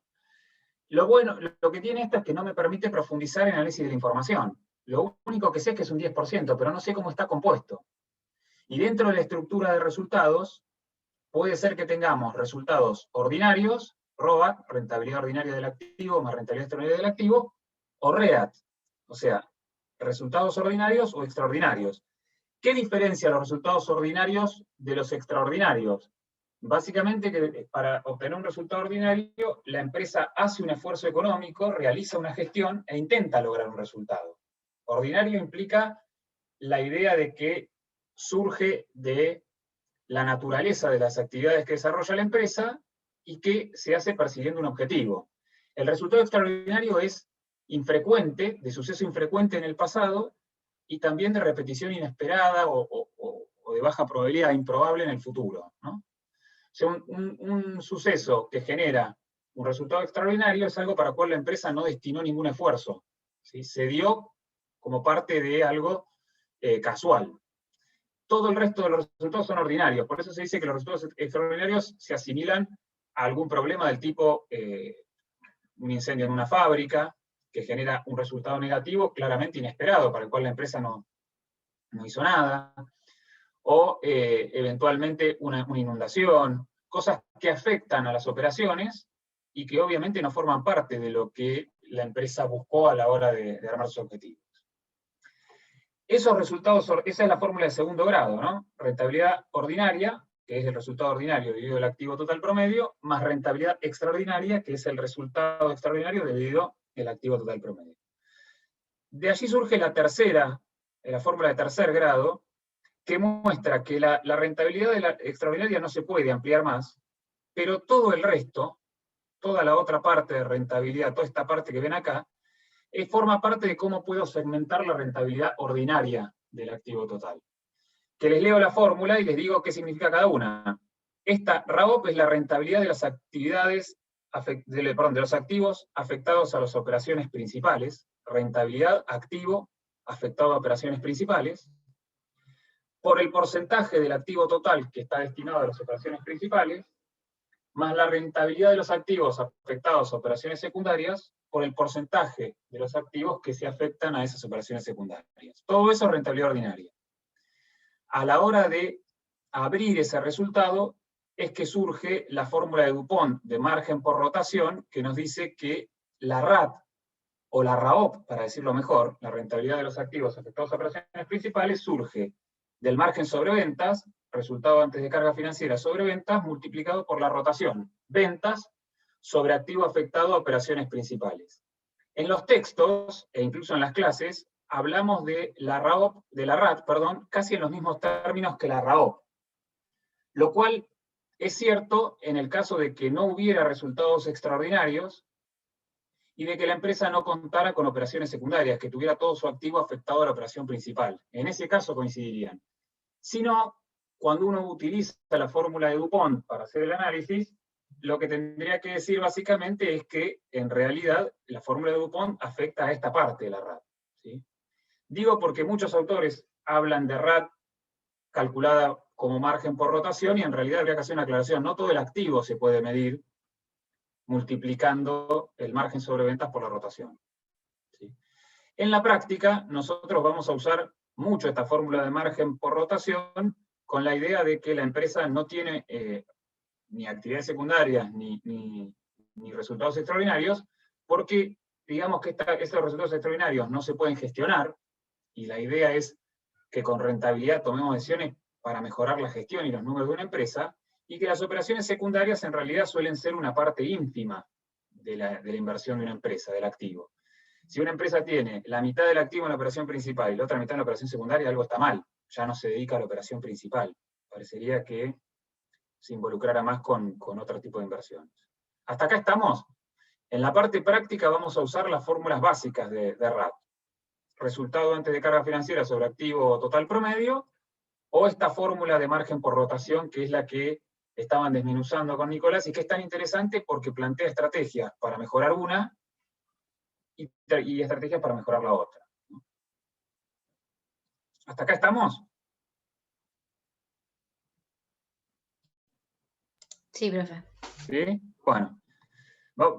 Lo bueno, lo que tiene esto es que no me permite profundizar en el análisis de la información. Lo único que sé es que es un 10%, pero no sé cómo está compuesto. Y dentro de la estructura de resultados, puede ser que tengamos resultados ordinarios, ROAT, rentabilidad ordinaria del activo más rentabilidad extraordinaria del activo, o REAT, o sea, resultados ordinarios o extraordinarios. ¿Qué diferencia los resultados ordinarios de los extraordinarios? Básicamente que para obtener un resultado ordinario, la empresa hace un esfuerzo económico, realiza una gestión e intenta lograr un resultado. Ordinario implica la idea de que surge de la naturaleza de las actividades que desarrolla la empresa y que se hace persiguiendo un objetivo. El resultado extraordinario es infrecuente, de suceso infrecuente en el pasado, y también de repetición inesperada o de baja probabilidad, improbable en el futuro, ¿no? O sea, un suceso que genera un resultado extraordinario es algo para el cual la empresa no destinó ningún esfuerzo, ¿sí? Se dio como parte de algo casual. Todo el resto de los resultados son ordinarios, por eso se dice que los resultados extraordinarios se asimilan a algún problema del tipo un incendio en una fábrica, que genera un resultado negativo claramente inesperado, para el cual la empresa no hizo nada, o eventualmente una inundación, cosas que afectan a las operaciones y que obviamente no forman parte de lo que la empresa buscó a la hora de armar sus objetivos. Esos resultados, esa es la fórmula de segundo grado, ¿no? Rentabilidad ordinaria, que es el resultado ordinario dividido el activo total promedio, más rentabilidad extraordinaria, que es el resultado extraordinario dividido el activo total promedio. De allí surge la tercera, la fórmula de tercer grado, que muestra que la rentabilidad extraordinaria no se puede ampliar más, pero todo el resto, toda la otra parte de rentabilidad, toda esta parte que ven acá, forma parte de cómo puedo segmentar la rentabilidad ordinaria del activo total. Que les leo la fórmula y les digo qué significa cada una. Esta RAOP es la rentabilidad de las actividades, de los activos afectados a las operaciones principales, rentabilidad activo afectado a operaciones principales, por el porcentaje del activo total que está destinado a las operaciones principales, más la rentabilidad de los activos afectados a operaciones secundarias, por el porcentaje de los activos que se afectan a esas operaciones secundarias. Todo eso es rentabilidad ordinaria. A la hora de abrir ese resultado, es que surge la fórmula de Dupont de margen por rotación, que nos dice que la RAT, o la RAOP, para decirlo mejor, la rentabilidad de los activos afectados a operaciones principales, surge del margen sobre ventas, resultado antes de carga financiera sobre ventas, multiplicado por la rotación, ventas sobre activo afectado a operaciones principales. En los textos, e incluso en las clases, hablamos de la RAT, casi en los mismos términos que la RAOP, lo cual es cierto en el caso de que no hubiera resultados extraordinarios y de que la empresa no contara con operaciones secundarias, que tuviera todo su activo afectado a la operación principal. En ese caso coincidirían. Si no, cuando uno utiliza la fórmula de Dupont para hacer el análisis, lo que tendría que decir básicamente es que, en realidad, la fórmula de Dupont afecta a esta parte de la RAT, ¿sí? Digo porque muchos autores hablan de RAT calculada como margen por rotación, y en realidad habría que hacer una aclaración. No todo el activo se puede medir multiplicando el margen sobre ventas por la rotación, ¿sí? En la práctica, nosotros vamos a usar mucho esta fórmula de margen por rotación con la idea de que la empresa no tiene ni actividades secundarias ni resultados extraordinarios, porque digamos que estos resultados extraordinarios no se pueden gestionar, y la idea es que con rentabilidad tomemos decisiones para mejorar la gestión y los números de una empresa, y que las operaciones secundarias en realidad suelen ser una parte ínfima de la inversión de una empresa, del activo. Si una empresa tiene la mitad del activo en la operación principal y la otra mitad en la operación secundaria, algo está mal, ya no se dedica a la operación principal. Parecería que se involucrara más con otro tipo de inversiones. ¿Hasta acá estamos? En la parte práctica vamos a usar las fórmulas básicas de RAT. Resultado antes de carga financiera sobre activo total promedio, o esta fórmula de margen por rotación, que es la que estaban desmenuzando con Nicolás, y que es tan interesante porque plantea estrategias para mejorar una y estrategias para mejorar la otra. ¿Hasta acá estamos? Sí, profe. ¿Sí? Bueno.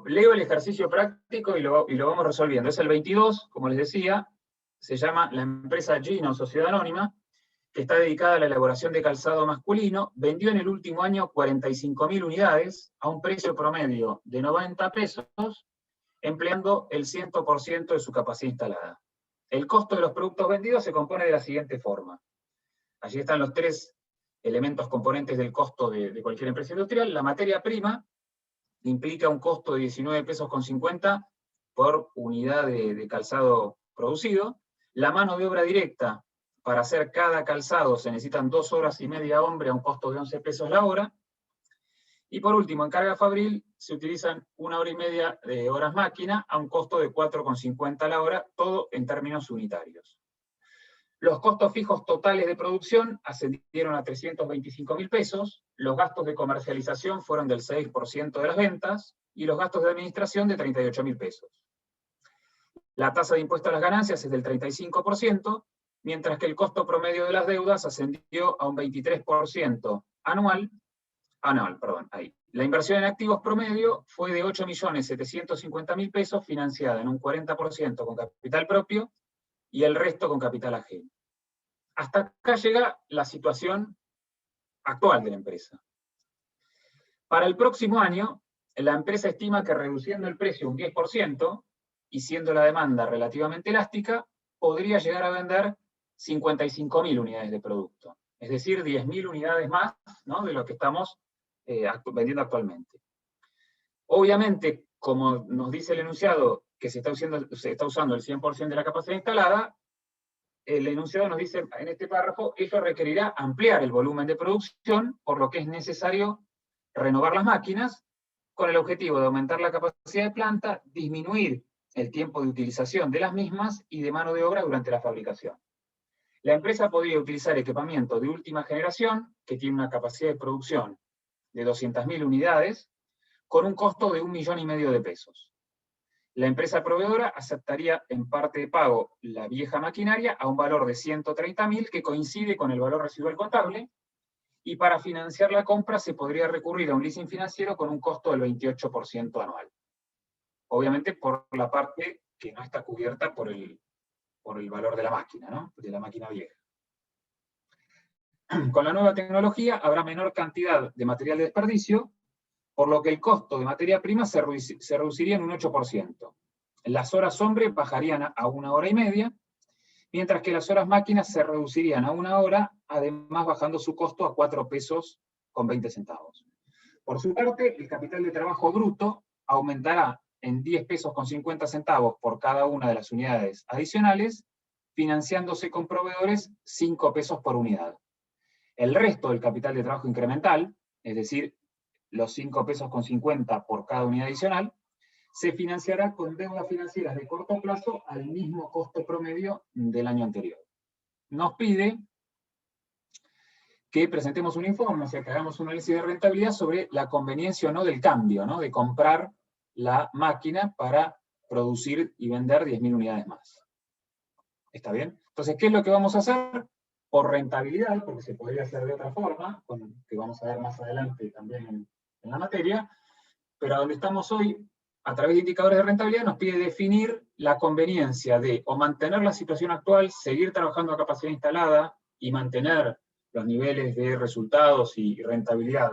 Leo el ejercicio práctico y lo vamos resolviendo. Es el 22, como les decía, se llama la empresa Gino Sociedad Anónima, que está dedicada a la elaboración de calzado masculino. Vendió en el último año 45.000 unidades a un precio promedio de 90 pesos, empleando el 100% de su capacidad instalada. El costo de los productos vendidos se compone de la siguiente forma. Allí están los tres elementos componentes del costo de cualquier empresa industrial. La materia prima implica un costo de 19 pesos con 50 por unidad de calzado producido. La mano de obra directa, para hacer cada calzado se necesitan 2 horas y media hombre a un costo de 11 pesos la hora. Y por último, en carga fabril se utilizan 1 hora y media de horas máquina a un costo de 4,50 la hora, todo en términos unitarios. Los costos fijos totales de producción ascendieron a 325.000 pesos, los gastos de comercialización fueron del 6% de las ventas, y los gastos de administración de 38.000 pesos. La tasa de impuesto a las ganancias es del 35%, mientras que el costo promedio de las deudas ascendió a un 23% anual. La inversión en activos promedio fue de 8.750.000 pesos, financiada en un 40% con capital propio y el resto con capital ajeno. Hasta acá llega la situación actual de la empresa. Para el próximo año, la empresa estima que reduciendo el precio un 10% y siendo la demanda relativamente elástica, podría llegar a vender 55.000 unidades de producto. Es decir, 10.000 unidades más, ¿no?, de lo que estamos vendiendo actualmente. Obviamente, como nos dice el enunciado, que se está usando el 100% de la capacidad instalada, el enunciado nos dice en este párrafo, ello requerirá ampliar el volumen de producción, por lo que es necesario renovar las máquinas, con el objetivo de aumentar la capacidad de planta, disminuir el tiempo de utilización de las mismas y de mano de obra durante la fabricación. La empresa podría utilizar equipamiento de última generación, que tiene una capacidad de producción de 200.000 unidades, con un costo de 1,5 millones de pesos. La empresa proveedora aceptaría en parte de pago la vieja maquinaria a un valor de 130.000, que coincide con el valor residual contable, y para financiar la compra se podría recurrir a un leasing financiero con un costo del 28% anual. Obviamente por la parte que no está cubierta por el valor de la máquina, ¿no?, de la máquina vieja. Con la nueva tecnología habrá menor cantidad de material de desperdicio, por lo que el costo de materia prima se reduciría en un 8%. Las horas hombre bajarían a 1 hora y media, mientras que las horas máquinas se reducirían a 1 hora además bajando su costo a 4 pesos con 20 centavos. Por su parte, el capital de trabajo bruto aumentará en 10 pesos con 50 centavos por cada una de las unidades adicionales, financiándose con proveedores 5 pesos por unidad. El resto del capital de trabajo incremental, es decir, los 5 pesos con 50 por cada unidad adicional, se financiará con deudas financieras de corto plazo al mismo costo promedio del año anterior. Nos pide que presentemos un informe, o sea, que hagamos un análisis de rentabilidad sobre la conveniencia o no del cambio, ¿no? De comprar la máquina para producir y vender 10.000 unidades más. ¿Está bien? Entonces, ¿qué es lo que vamos a hacer? Por rentabilidad, porque se podría hacer de otra forma, que vamos a ver más adelante también en la materia, pero a donde estamos hoy, a través de indicadores de rentabilidad, nos pide definir la conveniencia de o mantener la situación actual, seguir trabajando a capacidad instalada y mantener los niveles de resultados y rentabilidad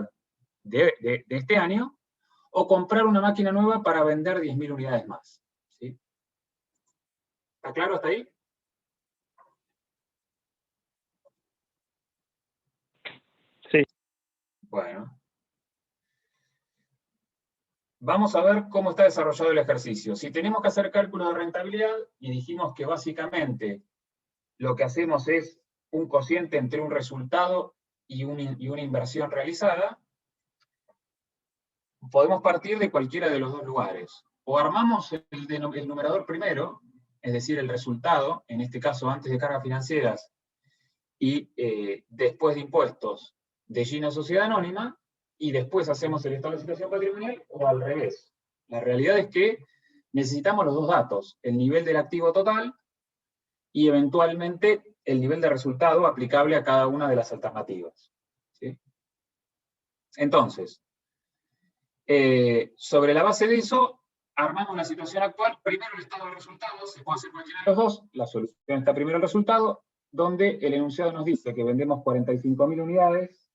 de este año, o comprar una máquina nueva para vender 10.000 unidades más. ¿Sí? ¿Está claro hasta ahí? Sí. Bueno. Vamos a ver cómo está desarrollado el ejercicio. Si tenemos que hacer cálculos de rentabilidad, y dijimos que básicamente lo que hacemos es un cociente entre un resultado y una inversión realizada, podemos partir de cualquiera de los dos lugares. O armamos el numerador primero, es decir, el resultado, en este caso antes de cargas financieras y después de impuestos de Gina Sociedad Anónima, y después hacemos el estado de situación patrimonial, o al revés. La realidad es que necesitamos los dos datos, el nivel del activo total y eventualmente el nivel de resultado aplicable a cada una de las alternativas. ¿Sí? Entonces, sobre la base de eso, armamos la situación actual, primero el estado de resultados, se puede hacer cualquiera de los dos, la solución está primero el resultado, donde el enunciado nos dice que vendemos 45.000 unidades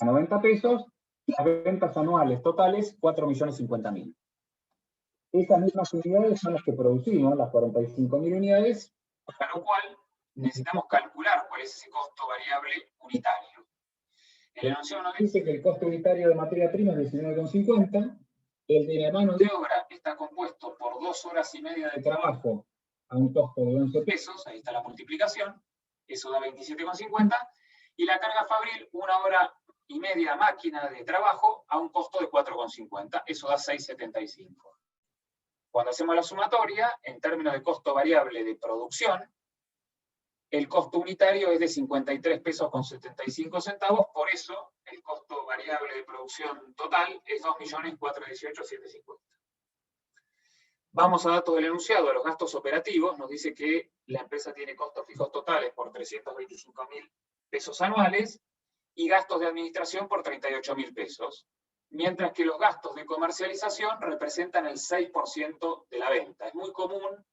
a 90 pesos, y las ventas anuales totales 4.050.000. Esas mismas unidades son las que producimos, las 45.000 unidades, para lo cual necesitamos calcular cuál es ese costo variable unitario. El enunciado nos dice que el costo unitario de materia prima es 19,50, el de la mano de obra está compuesto por 2 horas y media de trabajo a un costo de 11 pesos, ahí está la multiplicación, eso da 27,50, y la carga fabril, 1 hora y media máquina de trabajo a un costo de 4,50, eso da 6,75. Cuando hacemos la sumatoria, en términos de costo variable de producción, el costo unitario es de 53 pesos con 75 centavos, por eso el costo variable de producción total es 2.418.750. Vamos a datos del enunciado, a los gastos operativos, nos dice que la empresa tiene costos fijos totales por 325.000 pesos anuales y gastos de administración por 38.000 pesos, mientras que los gastos de comercialización representan el 6% de la venta. Es muy común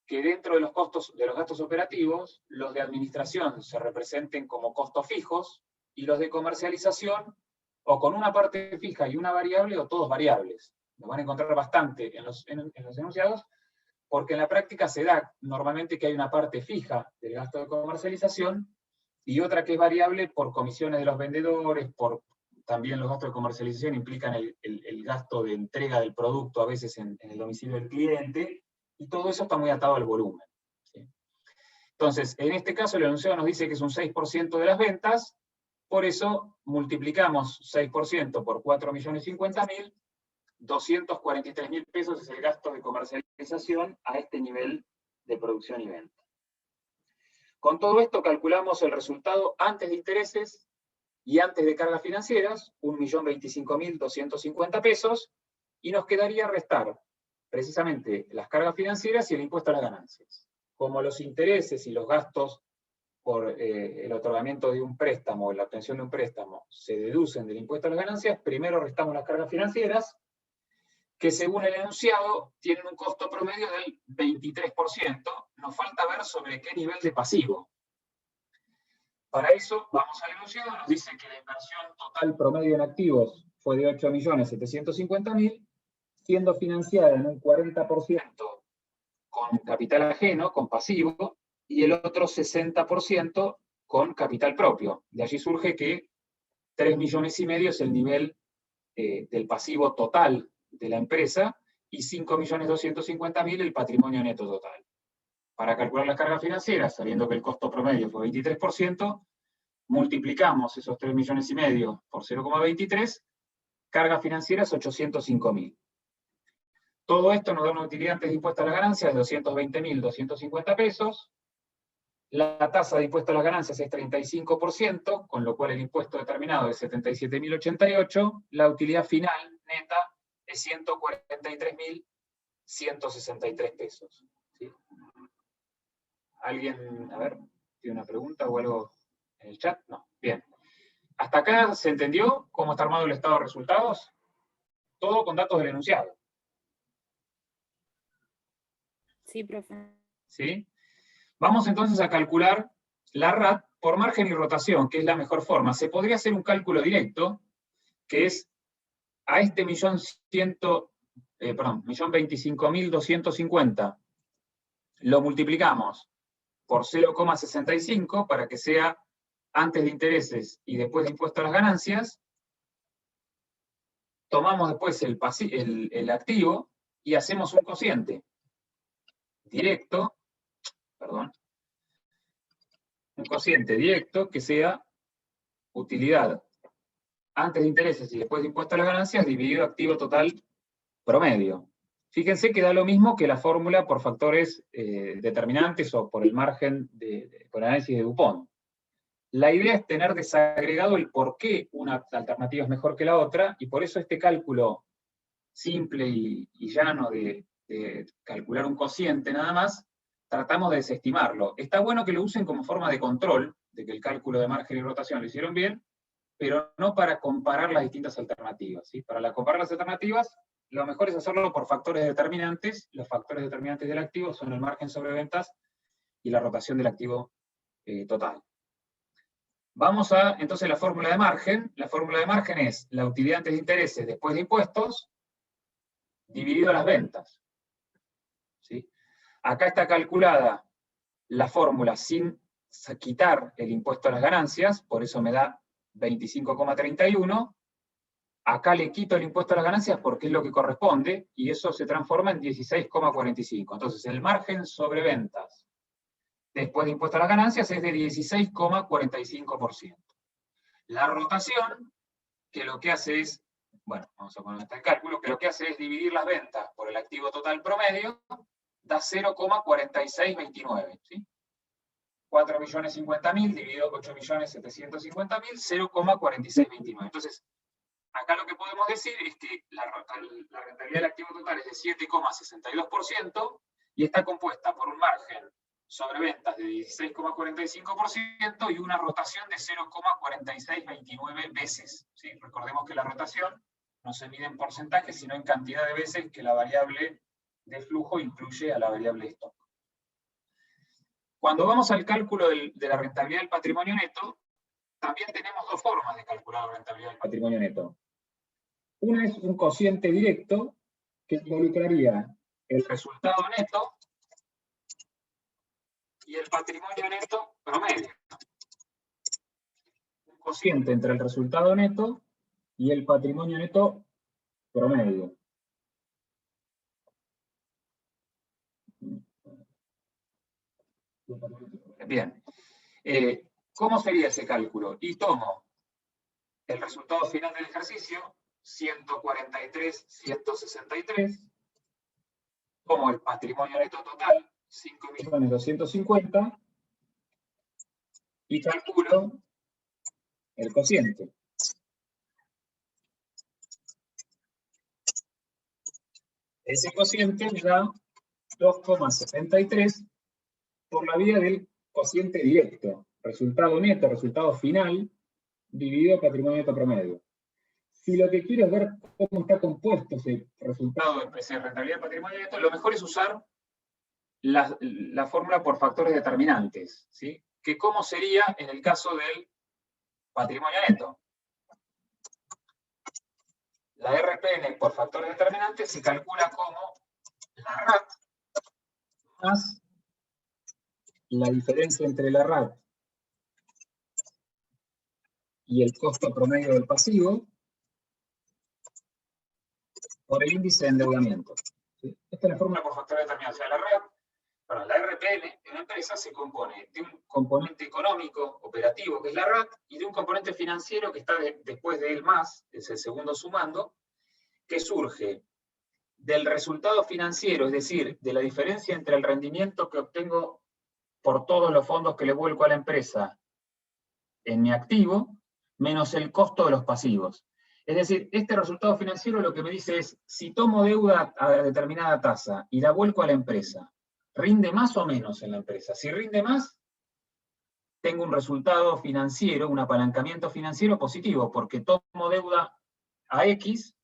que dentro de los costos de los gastos operativos, los de administración se representen como costos fijos y los de comercialización o con una parte fija y una variable o todos variables. Lo van a encontrar bastante en los enunciados, porque en la práctica se da normalmente que hay una parte fija del gasto de comercialización y otra que es variable por comisiones de los vendedores, por también los gastos de comercialización implican el gasto de entrega del producto a veces en el domicilio del cliente, y todo eso está muy atado al volumen. ¿Sí? Entonces, en este caso el enunciado nos dice que es un 6% de las ventas, por eso multiplicamos 6% por 4.050.000, 243.000 pesos es el gasto de comercialización a este nivel de producción y venta. Con todo esto calculamos el resultado antes de intereses y antes de cargas financieras, 1.025.250 pesos, y nos quedaría restar precisamente las cargas financieras y el impuesto a las ganancias. Como los intereses y los gastos por el otorgamiento de un préstamo o la obtención de un préstamo se deducen del impuesto a las ganancias, primero restamos las cargas financieras, que según el enunciado tienen un costo promedio del 23%. Nos falta ver sobre qué nivel de pasivo. Para eso, vamos al enunciado, nos dice que la inversión total promedio en activos fue de 8.750.000, siendo financiada en un 40% con capital ajeno, con pasivo, y el otro 60% con capital propio. De allí surge que 3,5 millones es el nivel del pasivo total de la empresa y 5.250.000 el patrimonio neto total. Para calcular las cargas financieras, sabiendo que el costo promedio fue 23%, multiplicamos esos 3,5 millones por 0,23, cargas financieras 805.000. Todo esto nos da una utilidad antes de impuesto a las ganancias de 220.250 pesos. La tasa de impuesto a las ganancias es 35%, con lo cual el impuesto determinado es 77.088. La utilidad final neta es 143.163 pesos. ¿Sí? ¿Alguien, a ver, tiene una pregunta o algo en el chat? No. Bien. ¿Hasta acá se entendió cómo está armado el estado de resultados? Todo con datos del enunciado. Sí, profe. ¿Sí? Vamos entonces a calcular la RAT por margen y rotación, que es la mejor forma. Se podría hacer un cálculo directo, que es a este 1.025.250, lo multiplicamos por 0,65 para que sea antes de intereses y después de impuesto a las ganancias. Tomamos después el activo y hacemos un cociente directo, un cociente directo que sea utilidad antes de intereses y después de impuesto a las ganancias dividido activo total promedio. Fíjense que da lo mismo que la fórmula por factores determinantes o por el margen por análisis de Dupont. La idea es tener desagregado el por qué una alternativa es mejor que la otra, y por eso este cálculo simple y llano de calcular un cociente nada más, tratamos de desestimarlo. Está bueno que lo usen como forma de control, de que el cálculo de margen y rotación lo hicieron bien, pero no para comparar las distintas alternativas. ¿Sí? Para comparar las alternativas, lo mejor es hacerlo por factores determinantes. Los factores determinantes del activo son el margen sobre ventas y la rotación del activo total. Vamos a, entonces, la fórmula de margen. La fórmula de margen es la utilidad antes de intereses después de impuestos dividido las ventas. ¿Sí? Acá está calculada la fórmula sin quitar el impuesto a las ganancias, por eso me da 25,31. Acá le quito el impuesto a las ganancias porque es lo que corresponde, y eso se transforma en 16,45. Entonces el margen sobre ventas después de impuesto a las ganancias es de 16,45%. La rotación, que lo que hace es, bueno, vamos a poner este cálculo, que lo que hace es dividir las ventas por el activo total promedio, da 0,4629. ¿Sí? 4.050.000 dividido por 8.750.000, 0,4629. Entonces, acá lo que podemos decir es que la rentabilidad del activo total es de 7,62% y está compuesta por un margen sobre ventas de 16,45% y una rotación de 0,4629 veces. ¿Sí? Recordemos que la rotación no se mide en porcentaje, sino en cantidad de veces que la variable de flujo incluye a la variable de stock. Cuando vamos al cálculo de la rentabilidad del patrimonio neto, también tenemos dos formas de calcular la rentabilidad del patrimonio neto. Una es un cociente directo que involucraría el resultado neto y el patrimonio neto promedio. Un cociente entre el resultado neto y el patrimonio neto promedio. Bien. ¿Cómo sería ese cálculo? Y tomo el resultado final del ejercicio, 143.163, tomo el patrimonio neto total, 5.250.000, y calculo el cociente. Ese cociente me da 2,73 por la vía del cociente directo, resultado neto, resultado final, dividido patrimonio neto promedio. Si lo que quiero es ver cómo está compuesto ese resultado de rentabilidad de patrimonio neto, lo mejor es usar la fórmula por factores determinantes, ¿sí? Que cómo sería en el caso del patrimonio neto. La RPN por factores determinantes se calcula como la RAT más la diferencia entre la RAT y el costo promedio del pasivo por el índice de endeudamiento. ¿Sí? Esta es la fórmula por factor determinado. O sea, la RPN de una empresa se compone de un componente económico, operativo, que es la RAT, y de un componente financiero que está después de él más, es el segundo sumando, que surge del resultado financiero, es decir, de la diferencia entre el rendimiento que obtengo por todos los fondos que le vuelco a la empresa en mi activo, menos el costo de los pasivos. Es decir, este resultado financiero lo que me dice es, si tomo deuda a determinada tasa y la vuelco a la empresa, ¿rinde más o menos en la empresa? Si rinde más, tengo un resultado financiero, un apalancamiento financiero positivo, porque tomo deuda a X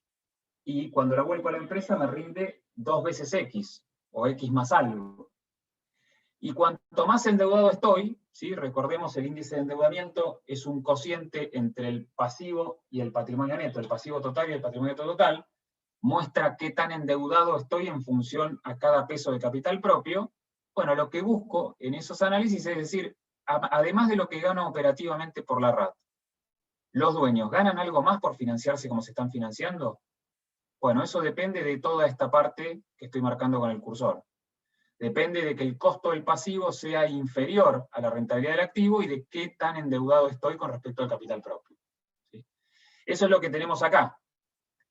y cuando la vuelco a la empresa me rinde 2 veces X, o X más algo. Y cuanto más endeudado estoy, ¿sí? Recordemos el índice de endeudamiento es un cociente entre el pasivo y el patrimonio neto, el pasivo total y el patrimonio total, muestra qué tan endeudado estoy en función a cada peso de capital propio. Bueno, lo que busco en esos análisis es decir, además de lo que gano operativamente por la RAT, ¿los dueños ganan algo más por financiarse como se están financiando? Bueno, eso depende de toda esta parte que estoy marcando con el cursor. Depende de que el costo del pasivo sea inferior a la rentabilidad del activo y de qué tan endeudado estoy con respecto al capital propio. ¿Sí? Eso es lo que tenemos acá.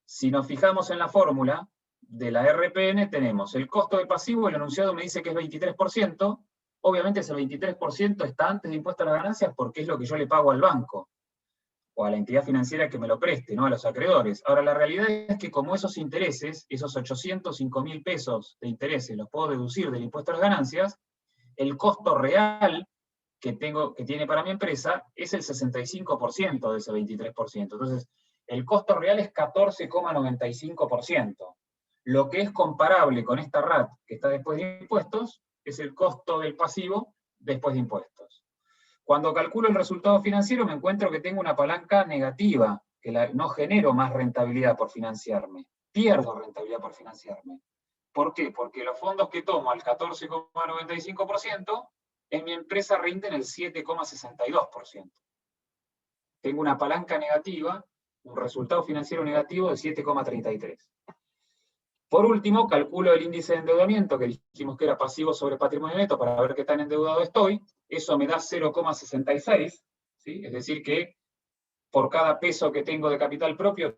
Si nos fijamos en la fórmula de la RPN, tenemos el costo del pasivo, el enunciado me dice que es 23%, obviamente ese 23% está antes de impuesto a las ganancias porque es lo que yo le pago al banco, o a la entidad financiera que me lo preste, ¿no? A los acreedores. Ahora, la realidad es que como esos intereses, esos 805.000 pesos de intereses, los puedo deducir del impuesto a las ganancias, el costo real que tiene para mi empresa es el 65% de ese 23%. Entonces, el costo real es 14,95%. Lo que es comparable con esta RAT que está después de impuestos es el costo del pasivo después de impuestos. Cuando calculo el resultado financiero me encuentro que tengo una palanca negativa, que no genero más rentabilidad por financiarme, pierdo rentabilidad por financiarme. ¿Por qué? Porque los fondos que tomo al 14,95%, en mi empresa rinden el 7,62%. Tengo una palanca negativa, un resultado financiero negativo de 7,33%. Por último, calculo el índice de endeudamiento, que dijimos que era pasivo sobre patrimonio neto, para ver qué tan endeudado estoy. Eso me da 0,66, ¿sí? Es decir que por cada peso que tengo de capital propio,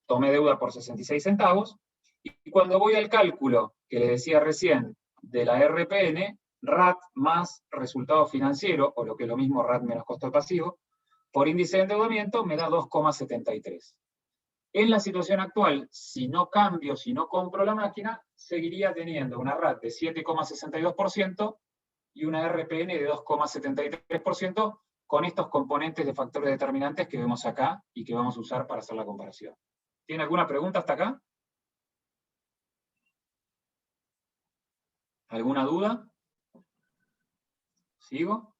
tomé deuda por 66 centavos, y cuando voy al cálculo que les decía recién de la RPN, RAT más resultado financiero, o lo que es lo mismo RAT menos costo pasivo, por índice de endeudamiento me da 2,73. En la situación actual, si no cambio, si no compro la máquina, seguiría teniendo una RAT de 7,62% y una RPN de 2,73% con estos componentes de factores determinantes que vemos acá y que vamos a usar para hacer la comparación. ¿Tiene alguna pregunta hasta acá? ¿Alguna duda? ¿Sigo?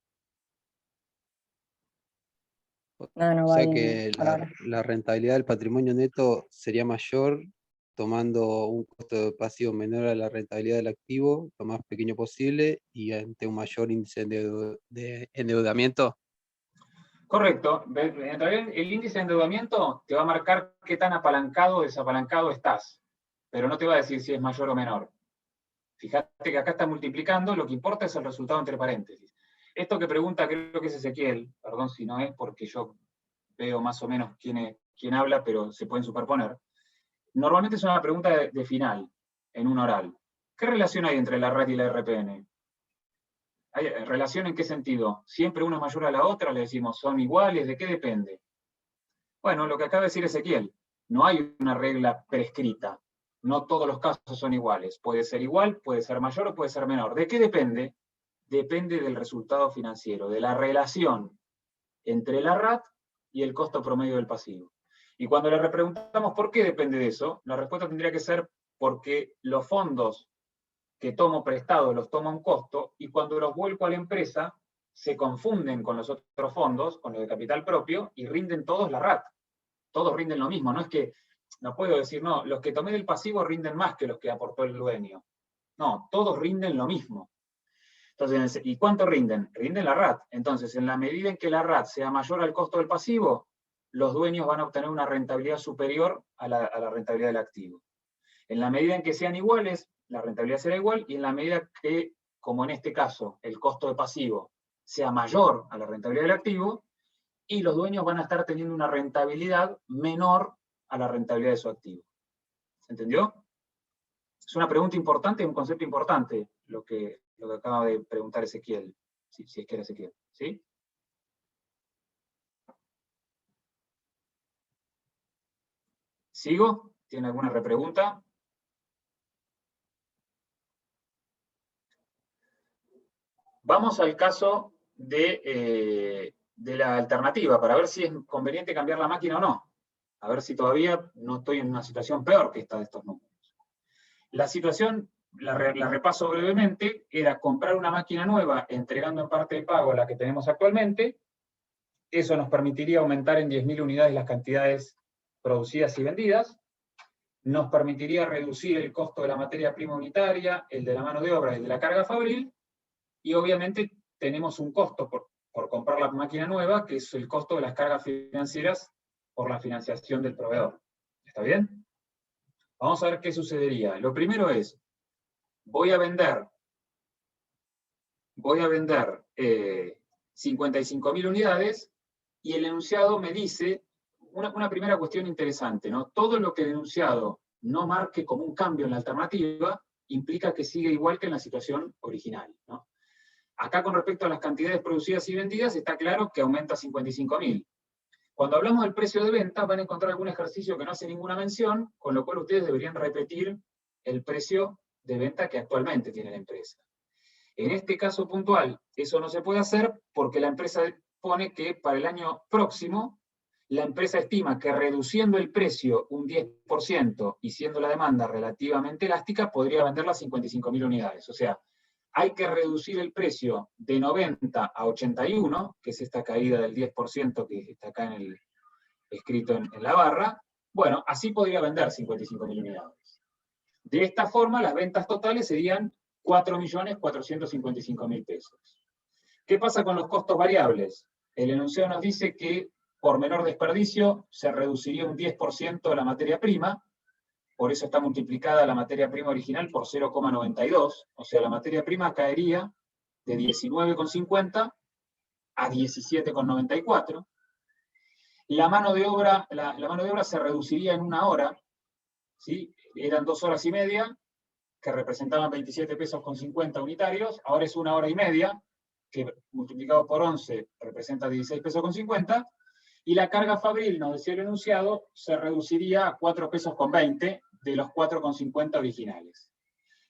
O sea que la rentabilidad del patrimonio neto sería mayor tomando un costo pasivo menor a la rentabilidad del activo, lo más pequeño posible, y ante un mayor índice de endeudamiento. Correcto. El índice de endeudamiento te va a marcar qué tan apalancado o desapalancado estás, pero no te va a decir si es mayor o menor. Fíjate que acá está multiplicando, lo que importa es el resultado entre paréntesis. Esto que pregunta, creo que es Ezequiel, perdón si no es porque yo veo más o menos quién habla, pero se pueden superponer. Normalmente es una pregunta de final, en un oral. ¿Qué relación hay entre la RAT y la RPN? ¿Hay relación en qué sentido? ¿Siempre una es mayor a la otra? Le decimos, ¿son iguales? ¿De qué depende? Bueno, lo que acaba de decir Ezequiel, no hay una regla prescrita. No todos los casos son iguales. Puede ser igual, puede ser mayor o puede ser menor. ¿De qué depende? Depende del resultado financiero, de la relación entre la RAT y el costo promedio del pasivo. Y cuando le repreguntamos por qué depende de eso, la respuesta tendría que ser porque los fondos que tomo prestados los tomo a un costo, y cuando los vuelco a la empresa, se confunden con los otros fondos, con los de capital propio, y rinden todos la RAT. Todos rinden lo mismo. No es que, no puedo decir, no, los que tomé del pasivo rinden más que los que aportó el dueño. No, todos rinden lo mismo. Entonces, ¿y cuánto rinden? Rinden la RAT. Entonces, en la medida en que la RAT sea mayor al costo del pasivo, los dueños van a obtener una rentabilidad superior a la rentabilidad del activo. En la medida en que sean iguales, la rentabilidad será igual, y en la medida que, como en este caso, el costo de pasivo sea mayor a la rentabilidad del activo, y los dueños van a estar teniendo una rentabilidad menor a la rentabilidad de su activo. ¿Se entendió? Es una pregunta importante, un concepto importante, lo que acaba de preguntar Ezequiel, si es que era Ezequiel. ¿Sí? ¿Sigo? ¿Tiene alguna repregunta? Vamos al caso de la alternativa, para ver si es conveniente cambiar la máquina o no. A ver si todavía no estoy en una situación peor que esta de estos números. La situación, la repaso brevemente, era comprar una máquina nueva, entregando en parte de pago a la que tenemos actualmente. Eso nos permitiría aumentar en 10.000 unidades las cantidades producidas y vendidas. Nos permitiría reducir el costo de la materia prima unitaria, el de la mano de obra y el de la carga fabril. Y obviamente tenemos un costo por comprar la máquina nueva, que es el costo de las cargas financieras por la financiación del proveedor. ¿Está bien? Vamos a ver qué sucedería. Lo primero es, voy a vender 55.000 unidades, y el enunciado me dice, una primera cuestión interesante, ¿no? Todo lo que el enunciado no marque como un cambio en la alternativa, implica que sigue igual que en la situación original, ¿no? Acá, con respecto a las cantidades producidas y vendidas, está claro que aumenta 55.000. Cuando hablamos del precio de venta, van a encontrar algún ejercicio que no hace ninguna mención, con lo cual ustedes deberían repetir el precio de venta que actualmente tiene la empresa. En este caso puntual, eso no se puede hacer porque la empresa pone que para el año próximo, la empresa estima que reduciendo el precio un 10% y siendo la demanda relativamente elástica, podría vender las 55.000 unidades. O sea, hay que reducir el precio de 90 a 81, que es esta caída del 10% que está acá escrito en la barra. Bueno, así podría vender 55.000 unidades. De esta forma, las ventas totales serían 4.455.000 pesos. ¿Qué pasa con los costos variables? El enunciado nos dice que por menor desperdicio se reduciría un 10% de la materia prima, por eso está multiplicada la materia prima original por 0,92, o sea, la materia prima caería de 19,50 a 17,94. La mano de obra se reduciría en 1 hora, ¿sí? Eran 2 horas y media, que representaban 27 pesos con 50 unitarios, ahora es 1 hora y media, que multiplicado por 11 representa 16 pesos con 50, y la carga fabril, nos decía el enunciado, se reduciría a 4 pesos con 20 de los 4,50 originales.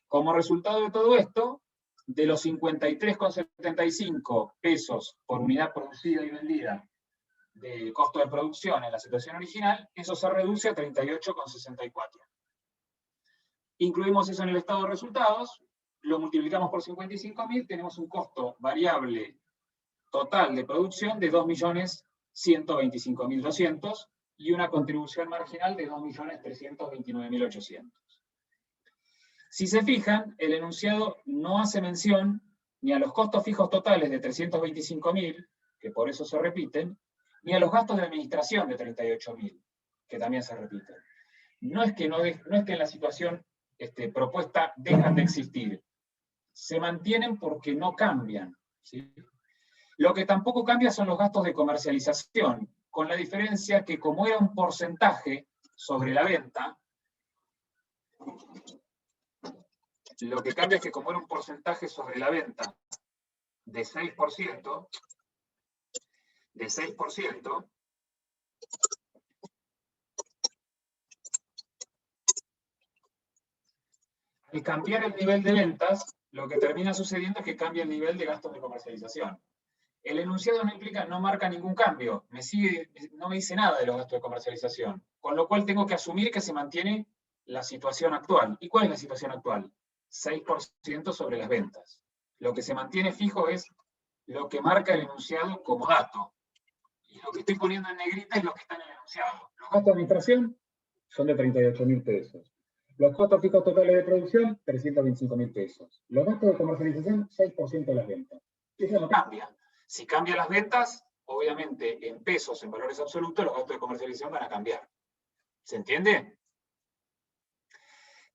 Como resultado de todo esto, de los 53,75 pesos por unidad producida y vendida de costo de producción en la situación original, eso se reduce a 38,64. Incluimos eso en el estado de resultados, lo multiplicamos por 55.000, tenemos un costo variable total de producción de 2.125.200 y una contribución marginal de 2.329.800. Si se fijan, el enunciado no hace mención ni a los costos fijos totales de 325.000, que por eso se repiten, ni a los gastos de administración de 38.000, que también se repiten. No es que en la situación propuesta dejan de existir, se mantienen porque no cambian, ¿sí? Lo que tampoco cambia son los gastos de comercialización, con la diferencia que, como era un porcentaje sobre la venta, lo que cambia es que, como era un porcentaje sobre la venta de 6%, al cambiar el nivel de ventas, lo que termina sucediendo es que cambia el nivel de gastos de comercialización. El enunciado no marca ningún cambio, no me dice nada de los gastos de comercialización, con lo cual tengo que asumir que se mantiene la situación actual. ¿Y cuál es la situación actual? 6% sobre las ventas. Lo que se mantiene fijo es lo que marca el enunciado como dato. Y lo que estoy poniendo en negrita es lo que está en el enunciado. Los gastos de administración son de 38.000 pesos. Los costos fijos totales de producción, 325.000 pesos. Los gastos de comercialización, 6% de las ventas. Eso no cambia. Si cambian las ventas, obviamente en pesos, en valores absolutos, los gastos de comercialización van a cambiar. ¿Se entiende?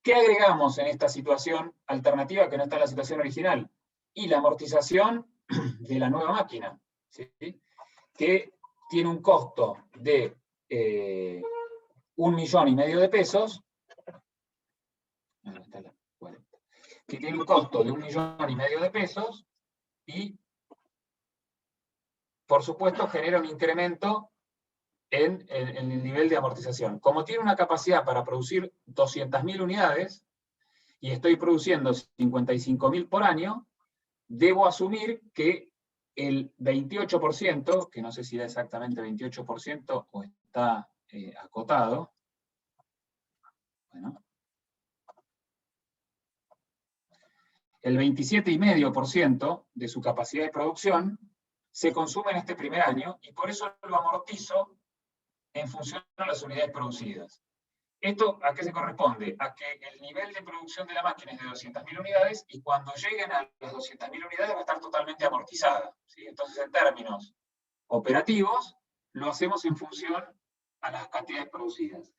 ¿Qué agregamos en esta situación alternativa que no está en la situación original? Y la amortización de la nueva máquina, ¿sí? Que tiene un costo de 1,5 millones de pesos, que tiene un costo de 1,5 millones de pesos, y por supuesto genera un incremento en el nivel de amortización. Como tiene una capacidad para producir 200.000 unidades, y estoy produciendo 55.000 por año, debo asumir que el 28%, que no sé si da exactamente 28% o está acotado, bueno, el 27,5% de su capacidad de producción se consume en este primer año, y por eso lo amortizo en función de las unidades producidas. ¿Esto a qué se corresponde? A que el nivel de producción de la máquina es de 200.000 unidades, y cuando lleguen a las 200.000 unidades va a estar totalmente amortizada, ¿sí? Entonces, en términos operativos, lo hacemos en función a las cantidades producidas.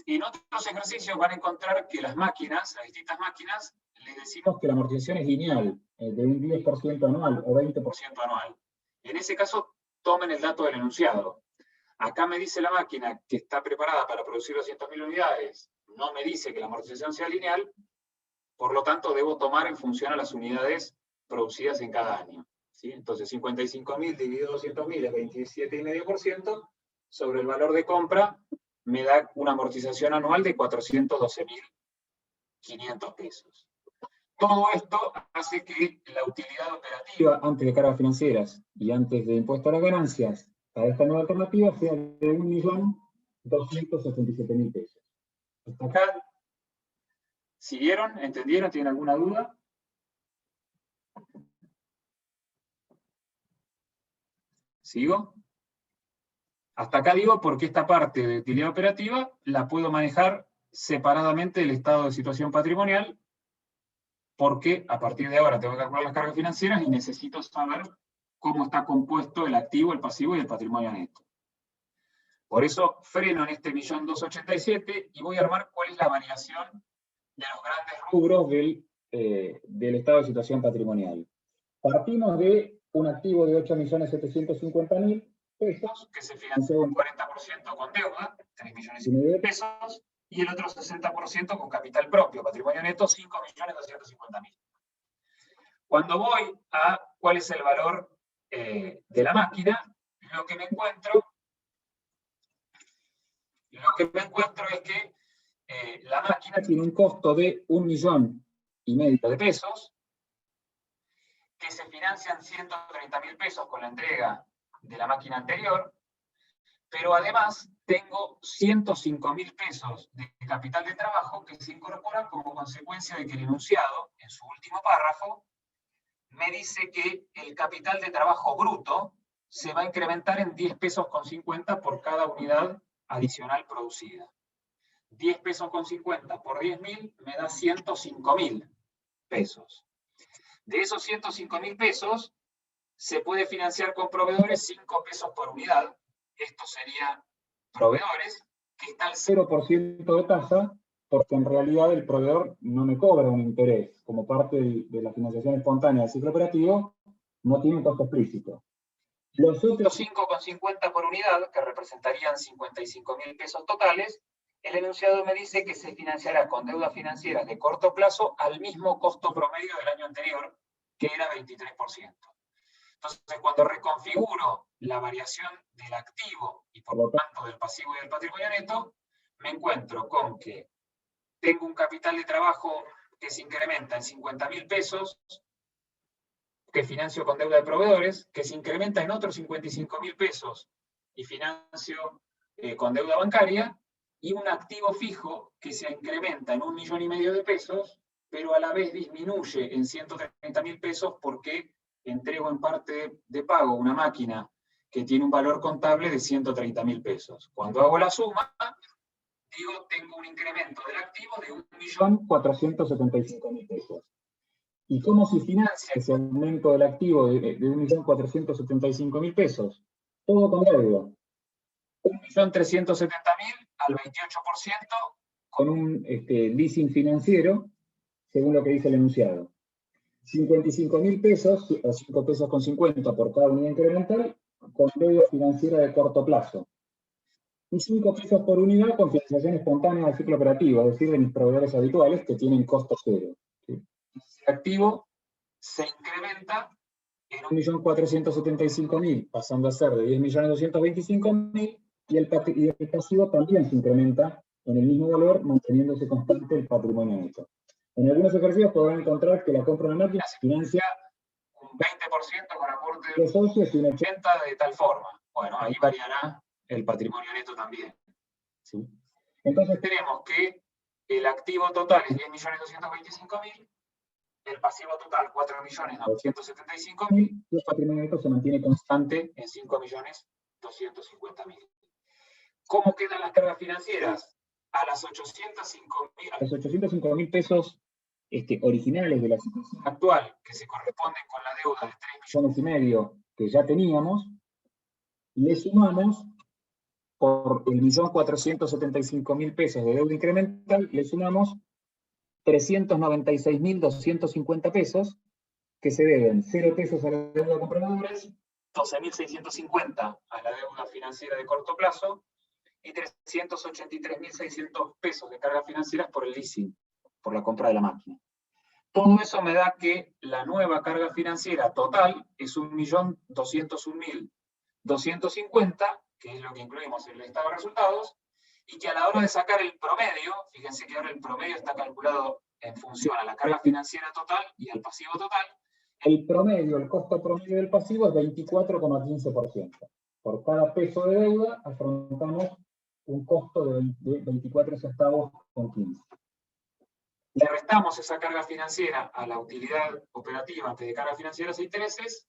En otros ejercicios van a encontrar que las máquinas, las distintas máquinas, les decimos que la amortización es lineal, de un 10% anual o 20% anual. En ese caso, tomen el dato del enunciado. Acá me dice la máquina que está preparada para producir 200.000 unidades, no me dice que la amortización sea lineal, por lo tanto debo tomar en función a las unidades producidas en cada año, ¿sí? Entonces 55.000 dividido 200.000 es 27,5%, sobre el valor de compra me da una amortización anual de 412.500 pesos. Todo esto hace que la utilidad operativa antes de cargas financieras y antes de impuesto a las ganancias para esta nueva alternativa sea de 1.277.000 pesos. ¿Hasta acá? ¿Siguieron? ¿Entendieron? ¿Tienen alguna duda? ¿Sigo? Hasta acá digo porque esta parte de utilidad operativa la puedo manejar separadamente del estado de situación patrimonial, porque a partir de ahora tengo que calcular las cargas financieras y necesito saber cómo está compuesto el activo, el pasivo y el patrimonio neto. Por eso freno en este 1.287.000 y voy a armar cuál es la variación de los grandes rubros del estado de situación patrimonial. Partimos de un activo de 8.750.000 pesos, que se financió un 40% con deuda, 3,5 millones de pesos, y el otro 60% con capital propio, patrimonio neto, 5.250.000. Cuando voy a cuál es el valor de la máquina, lo que me encuentro es que la máquina tiene un costo de 1,5 millones de pesos, que se financian 130.000 pesos con la entrega de la máquina anterior, pero además tengo 105.000 pesos de capital de trabajo que se incorporan como consecuencia de que el enunciado, en su último párrafo, me dice que el capital de trabajo bruto se va a incrementar en 10 pesos con 50 por cada unidad adicional producida. 10 pesos con 50 por 10.000 me da 105.000 pesos. De esos 105.000 pesos, se puede financiar con proveedores 5 pesos por unidad. Esto sería proveedores, que está al 0% de tasa, porque en realidad el proveedor no me cobra un interés. Como parte de la financiación espontánea del ciclo operativo, no tiene un costo explícito. Los otros 5,50 por unidad, que representarían 55.000 pesos totales, el enunciado me dice que se financiará con deudas financieras de corto plazo al mismo costo promedio del año anterior, que era 23%. Entonces, cuando reconfiguro la variación del activo y por lo tanto del pasivo y del patrimonio neto, me encuentro con que tengo un capital de trabajo que se incrementa en 50.000 pesos, que financio con deuda de proveedores, que se incrementa en otros 55.000 pesos y financio con deuda bancaria, y un activo fijo que se incrementa en 1,5 millones de pesos, pero a la vez disminuye en 130.000 pesos porque entrego en parte de pago una máquina que tiene un valor contable de 130.000 pesos. Cuando hago la suma, digo, tengo un incremento del activo de 1.475.000 pesos. ¿Y cómo se financia ese aumento del activo de 1.475.000 pesos? Todo con deuda. 1.370.000 al 28% con un leasing financiero, según lo que dice el enunciado. 55.000 pesos, o 5 pesos con 50 por cada unidad incremental, con deuda financiera de corto plazo. Y 5 pesos por unidad con financiación espontánea del ciclo operativo, es decir, de mis proveedores habituales que tienen costo cero. ¿Sí? El activo se incrementa en 1.475.000, pasando a ser de 10.225.000, y el pasivo también se incrementa en el mismo valor, manteniéndose constante el patrimonio neto. En algunos ejercicios podrán encontrar que la compra de una máquina se financia un 20% con aporte de los socios y un 80% de tal forma. Bueno, ahí variará el patrimonio neto también. ¿Sí? Entonces tenemos que el activo total es 10.225.000, el pasivo total 4.975.000, y el patrimonio neto se mantiene constante en 5.250.000. ¿Cómo quedan las cargas financieras? A las 805.000 pesos originales de la situación actual, que se corresponden con la deuda de 3,5 millones que ya teníamos, le sumamos, por el 1.475.000 pesos de deuda incremental, le sumamos 396.250 pesos, que se deben 0 pesos a la deuda con proveedores, 12.650 a la deuda financiera de corto plazo, y 383.600 pesos de cargas financieras por el leasing, por la compra de la máquina. Todo eso me da que la nueva carga financiera total es 1.201.250, que es lo que incluimos en el estado de resultados, y que a la hora de sacar el promedio, fíjense que ahora el promedio está calculado en función a la carga financiera total y al pasivo total, el promedio, el costo promedio del pasivo es 24,15%. Por cada peso de deuda afrontamos un costo de 24 centavos con 15. Le restamos esa carga financiera a la utilidad operativa antes de cargas financieras e intereses,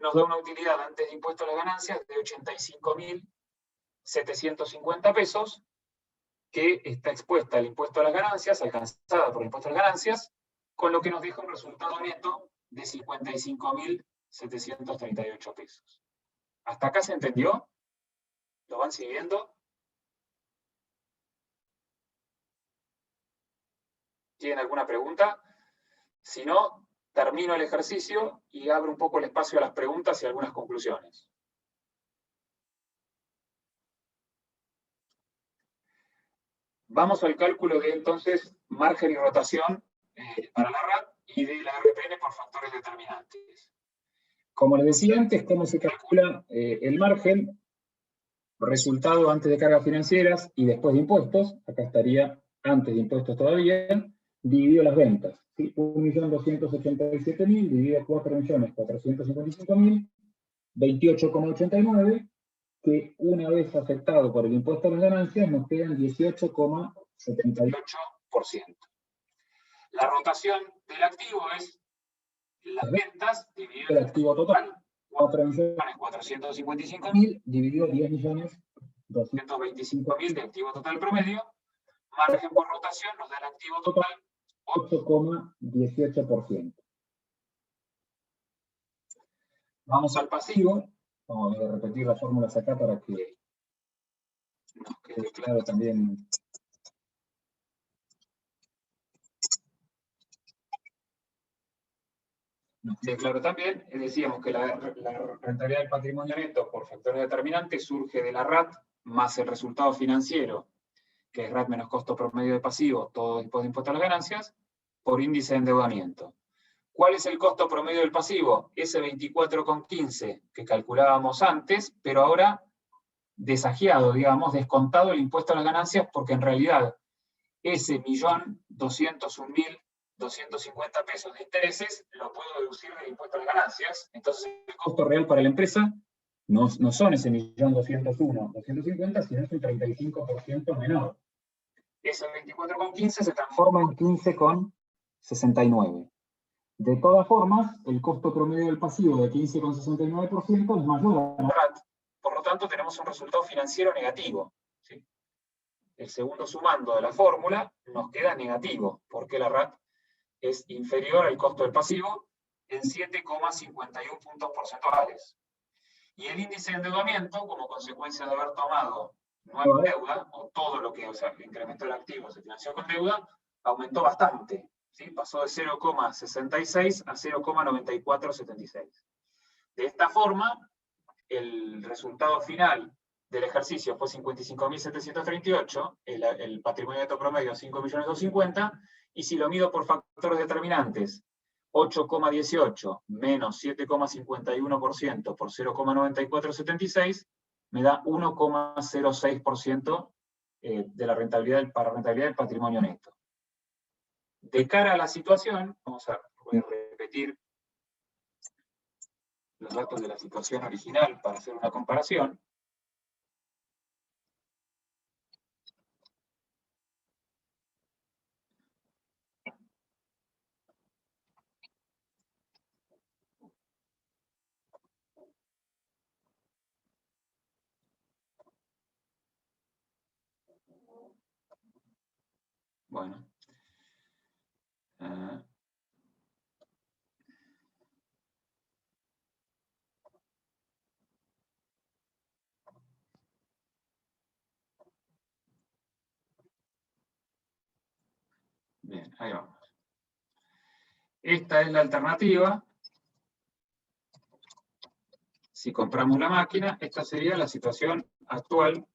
nos da una utilidad antes de impuesto a las ganancias de 85.750 pesos, que está expuesta al impuesto a las ganancias, alcanzada por el impuesto a las ganancias, con lo que nos deja un resultado neto de 55.738 pesos. ¿Hasta acá se entendió? ¿Lo van siguiendo? ¿Tienen alguna pregunta? Si no, termino el ejercicio y abro un poco el espacio a las preguntas y algunas conclusiones. Vamos al cálculo de, entonces, margen y rotación para la RAT y de la RPN por factores determinantes. Como les decía antes, ¿cómo se calcula el margen? Resultado antes de cargas financieras y después de impuestos, acá estaría antes de impuestos todavía, dividido las ventas. ¿Sí? 1.287.000 dividido 4.455.000, 28,89, que una vez afectado por el impuesto a las ganancias nos quedan 18,78%. La rotación del activo es las ventas dividido el activo total. 4.455.000 dividido 10.225.000 de activo total promedio. Margen por rotación nos da el activo total 8,18%. Vamos al pasivo. Vamos a repetir las fórmulas acá para que nos quede claro también. Nos quede claro también, decíamos que la rentabilidad del patrimonio neto por factores determinantes surge de la RAT más el resultado financiero, que es RAT menos costo promedio de pasivo, todo después de impuesto a las ganancias, por índice de endeudamiento. ¿Cuál es el costo promedio del pasivo? Ese 24,15 que calculábamos antes, pero ahora desagiado, digamos, descontado el impuesto a las ganancias, porque en realidad ese 1.201.250 pesos de intereses lo puedo deducir del impuesto a las ganancias. Entonces el costo real para la empresa no son ese 1.201.250, sino es un 35% menor. Ese 24,15 se transforma en 15,69. De todas formas, el costo promedio del pasivo de 15,69% es mayor a la RAT. Por lo tanto, tenemos un resultado financiero negativo. ¿Sí? el segundo sumando de la fórmula, nos queda negativo, porque la RAT es inferior al costo del pasivo en 7,51 puntos porcentuales. Y el índice de endeudamiento, como consecuencia de haber tomado nueva deuda, o todo lo que, o sea, el incremento del activo se financió con deuda, aumentó bastante, ¿sí? Pasó de 0,66 a 0,9476. De esta forma, el resultado final del ejercicio fue 55.738, el patrimonio neto promedio 5.250.000, y si lo mido por factores determinantes, 8,18 menos 7,51% por 0,9476, me da 1,06% de la rentabilidad, para rentabilidad del patrimonio neto. De cara a la situación, voy a repetir los datos de la situación original para hacer una comparación. Bueno. Bien, ahí vamos. Esta es la alternativa. Si compramos la máquina, esta sería la situación actual,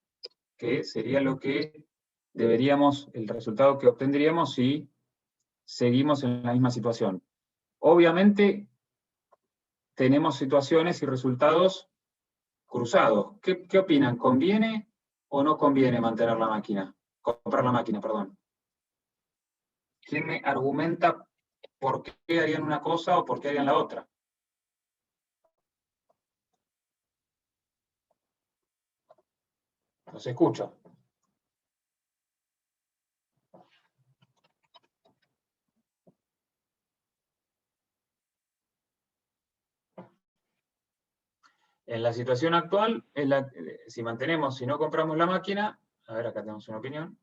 que sería lo que deberíamos, el resultado que obtendríamos si seguimos en la misma situación. Obviamente, tenemos situaciones y resultados cruzados. ¿Qué opinan? ¿Conviene o no conviene mantener la máquina? Comprar la máquina, perdón. ¿Quién me argumenta por qué harían una cosa o por qué harían la otra? Los escucho. En la situación actual, si mantenemos, si no compramos la máquina, a ver, acá tenemos una opinión.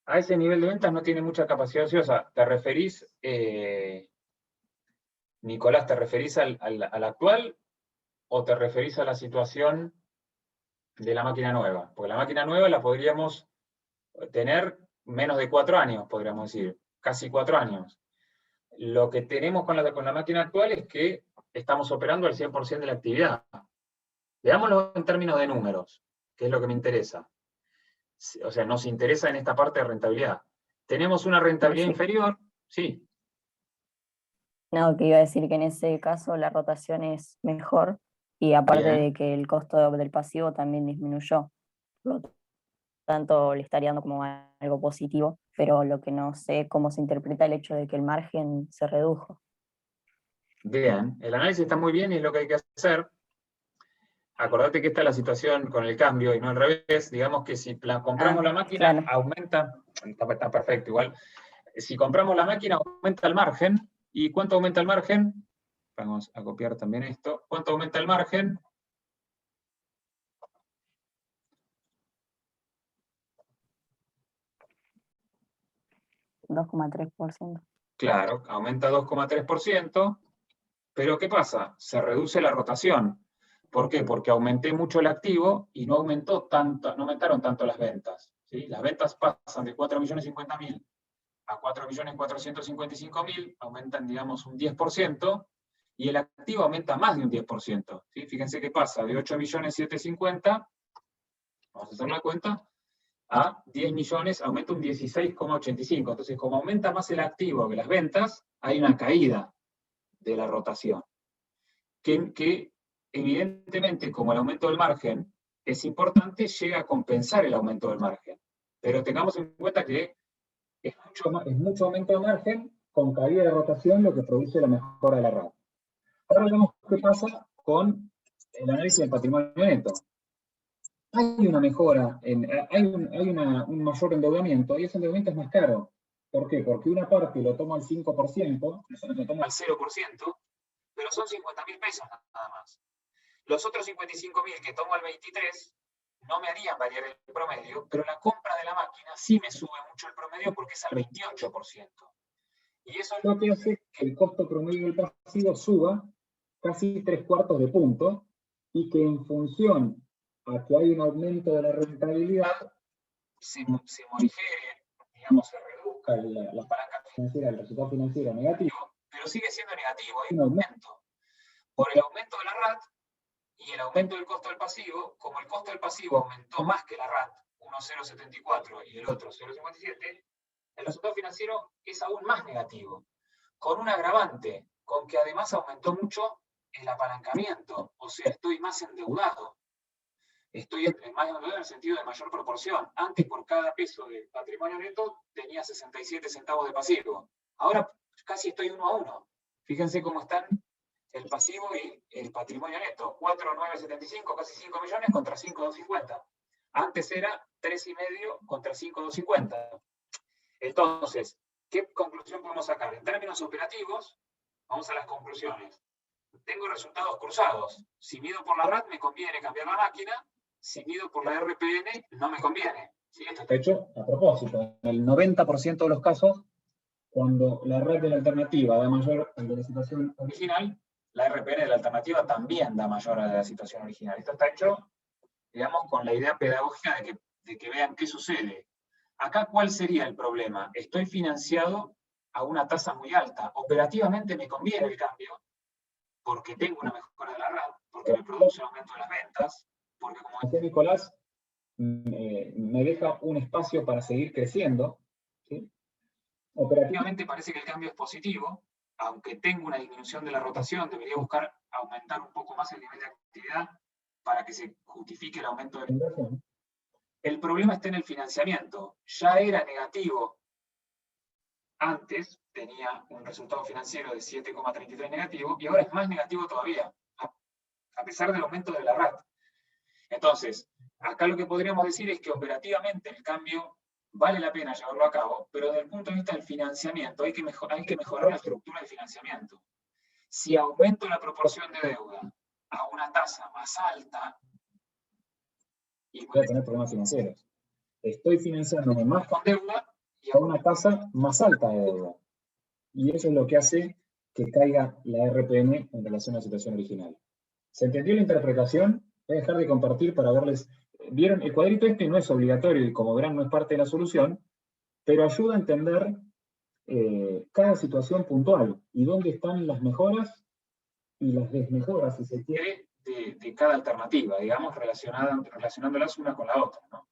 A ese nivel de ventas no tiene mucha capacidad ociosa. ¿Te referís, Nicolás, te referís al actual o te referís a la situación de la máquina nueva? Porque la máquina nueva la podríamos tener menos de 4 años, podríamos decir, casi 4 años. Lo que tenemos con la máquina actual es que estamos operando al 100% de la actividad. Veámoslo en términos de números, que es lo que me interesa. O sea, nos interesa en esta parte de rentabilidad. ¿Tenemos una rentabilidad inferior? Sí. No, que iba a decir que en ese caso la rotación es mejor, y aparte Bien. de que el costo del pasivo también disminuyó. Por lo tanto, le estaría dando como algo positivo, pero lo que no sé cómo se interpreta el hecho de que el margen se redujo. Bien, el análisis está muy bien y es lo que hay que hacer. Acordate que esta es la situación con el cambio y no al revés. Digamos que si compramos la máquina, claro. aumenta, está perfecto igual. Si compramos la máquina, aumenta el margen. ¿Y cuánto aumenta el margen? Vamos a copiar también esto. ¿Cuánto aumenta el margen? $2,3%. Claro, aumenta 2,3%. Pero ¿qué pasa? Se reduce la rotación. ¿Por qué? Porque aumenté mucho el activo y no aumentaron tanto las ventas, ¿sí? Las ventas pasan de 4.050.000 a 4.455.000, aumentan, digamos, un 10%, y el activo aumenta más de un 10%. ¿Sí? Fíjense que pasa de 8.750.000, vamos a hacer la cuenta, a 10 millones, aumenta un 16,85. Entonces, como aumenta más el activo que las ventas, hay una caída de la rotación. Que evidentemente, como el aumento del margen es importante, llega a compensar el aumento del margen. Pero tengamos en cuenta que es mucho aumento de margen con caída de rotación lo que produce la mejora de la RAT. Ahora vemos qué pasa con el análisis del patrimonio neto. Hay una mejora, hay un mayor endeudamiento, y ese endeudamiento es más caro. ¿Por qué? Porque una parte lo toma al 5%, lo toma al 0%, pero son 50.000 pesos nada más. Los otros 55.000 que tomo al 23%, no me harían variar el promedio, pero la compra de la máquina sí me sube mucho el promedio porque es al 28%. Y eso es lo que hace que el costo promedio del pasivo suba casi 3/4 de punto, y que en función a que hay un aumento de la rentabilidad, se morigere, digamos, se reduzca la palanca financiera, el resultado financiero negativo, pero sigue siendo negativo, hay un aumento. Por el aumento de la RAT y el aumento del costo del pasivo, como el costo del pasivo aumentó más que la RAT, uno 0,74 y el otro 0,57, el resultado financiero es aún más negativo, con un agravante, con que además aumentó mucho el apalancamiento, o sea, estoy más endeudado. Estoy más endeudado en el sentido de mayor proporción. Antes, por cada peso de patrimonio neto, tenía 67 centavos de pasivo. Ahora casi estoy 1 a 1. Fíjense cómo están el pasivo y el patrimonio neto. 4,975, casi 5 millones contra 5,250. Antes era 3,5 contra 5,250. Entonces, ¿qué conclusión podemos sacar? En términos operativos, vamos a las conclusiones. Tengo resultados cruzados. Si mido por la RAT, me conviene cambiar la máquina. Si mido por la RPN, no me conviene. ¿Sí? Esto está hecho a propósito. En el 90% de los casos, cuando la RAT de la alternativa da mayor a la situación original, la RPN de la alternativa también da mayor a la situación original. Esto está hecho, digamos, con la idea pedagógica de que vean qué sucede. Acá, ¿cuál sería el problema? Estoy financiado a una tasa muy alta. Operativamente me conviene el cambio, porque tengo una mejora de la RAT, porque me produce un aumento de las ventas, porque, como decía Nicolás, me deja un espacio para seguir creciendo. ¿Sí? Operativamente parece que el cambio es positivo, aunque tengo una disminución de la rotación, debería buscar aumentar un poco más el nivel de actividad para que se justifique el aumento de la inversión. El problema está en el financiamiento. Ya era negativo antes, tenía un resultado financiero de 7,33 negativo, y ahora es más negativo todavía, a pesar del aumento de la RAT. Entonces, acá lo que podríamos decir es que operativamente el cambio vale la pena llevarlo a cabo, pero desde el punto de vista del financiamiento hay que mejorar la estructura de financiamiento. Si aumento la proporción de deuda a una tasa más alta, y voy a tener problemas financieros. Estoy financiándome más con deuda y a una tasa más alta de deuda. Y eso es lo que hace que caiga la RPN en relación a la situación original. ¿Se entendió la interpretación? Voy a dejar de compartir para verles. ¿Vieron? El cuadrito este no es obligatorio y, como verán, no es parte de la solución, pero ayuda a entender cada situación puntual y dónde están las mejoras y las desmejoras, si se quiere, de cada alternativa, digamos, relacionándolas una con la otra, ¿no?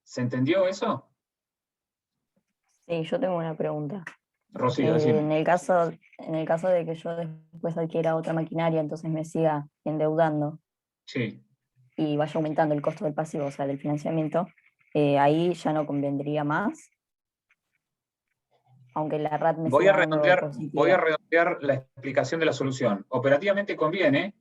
¿Se entendió eso? Sí, yo tengo una pregunta. Rocío, decime. En el caso de que yo después adquiera otra maquinaria, entonces me siga endeudando, Sí. y vaya aumentando el costo del pasivo, o sea, del financiamiento, ahí ya no convendría más, aunque la RAT me siga dando positiva. Voy a redondear la explicación de la solución. Operativamente conviene,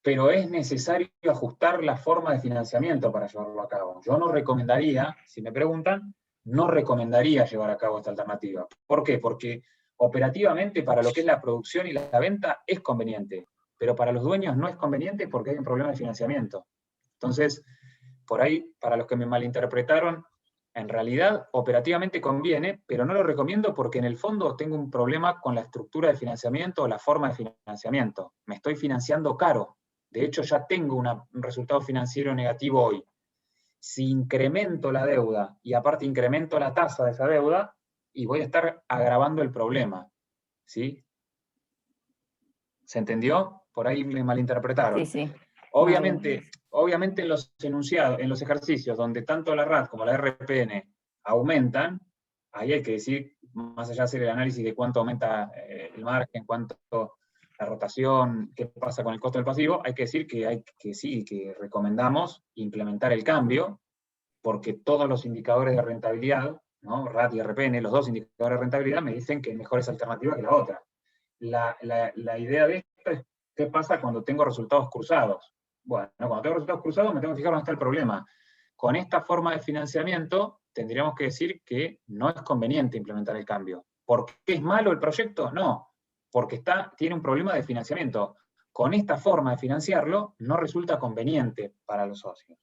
pero es necesario ajustar la forma de financiamiento para llevarlo a cabo. Yo no recomendaría, si me preguntan, no recomendaría llevar a cabo esta alternativa. ¿Por qué? Porque operativamente, para lo que es la producción y la venta, es conveniente, pero para los dueños no es conveniente porque hay un problema de financiamiento. Entonces, por ahí, para los que me malinterpretaron, en realidad operativamente conviene, pero no lo recomiendo porque en el fondo tengo un problema con la estructura de financiamiento o la forma de financiamiento. Me estoy financiando caro. De hecho, ya tengo un resultado financiero negativo hoy. Si incremento la deuda y aparte incremento la tasa de esa deuda, y voy a estar agravando el problema. ¿Sí? ¿Se entendió? Por ahí me malinterpretaron. Sí, sí. Obviamente en los enunciados, en los ejercicios donde tanto la RAT como la RPN aumentan, ahí hay que decir, más allá de hacer el análisis de cuánto aumenta el margen, cuánto la rotación, qué pasa con el costo del pasivo, hay que decir que recomendamos implementar el cambio, porque todos los indicadores de rentabilidad, ¿no? RAT y RPN, los dos indicadores de rentabilidad, me dicen que mejor esa alternativa que la otra. La idea de esto es qué pasa cuando tengo resultados cruzados. Bueno, cuando tengo resultados cruzados me tengo que fijar dónde está el problema. Con esta forma de financiamiento tendríamos que decir que no es conveniente implementar el cambio. ¿Por qué es malo el proyecto? No, porque tiene un problema de financiamiento. con esta forma de financiarlo no resulta conveniente para los socios.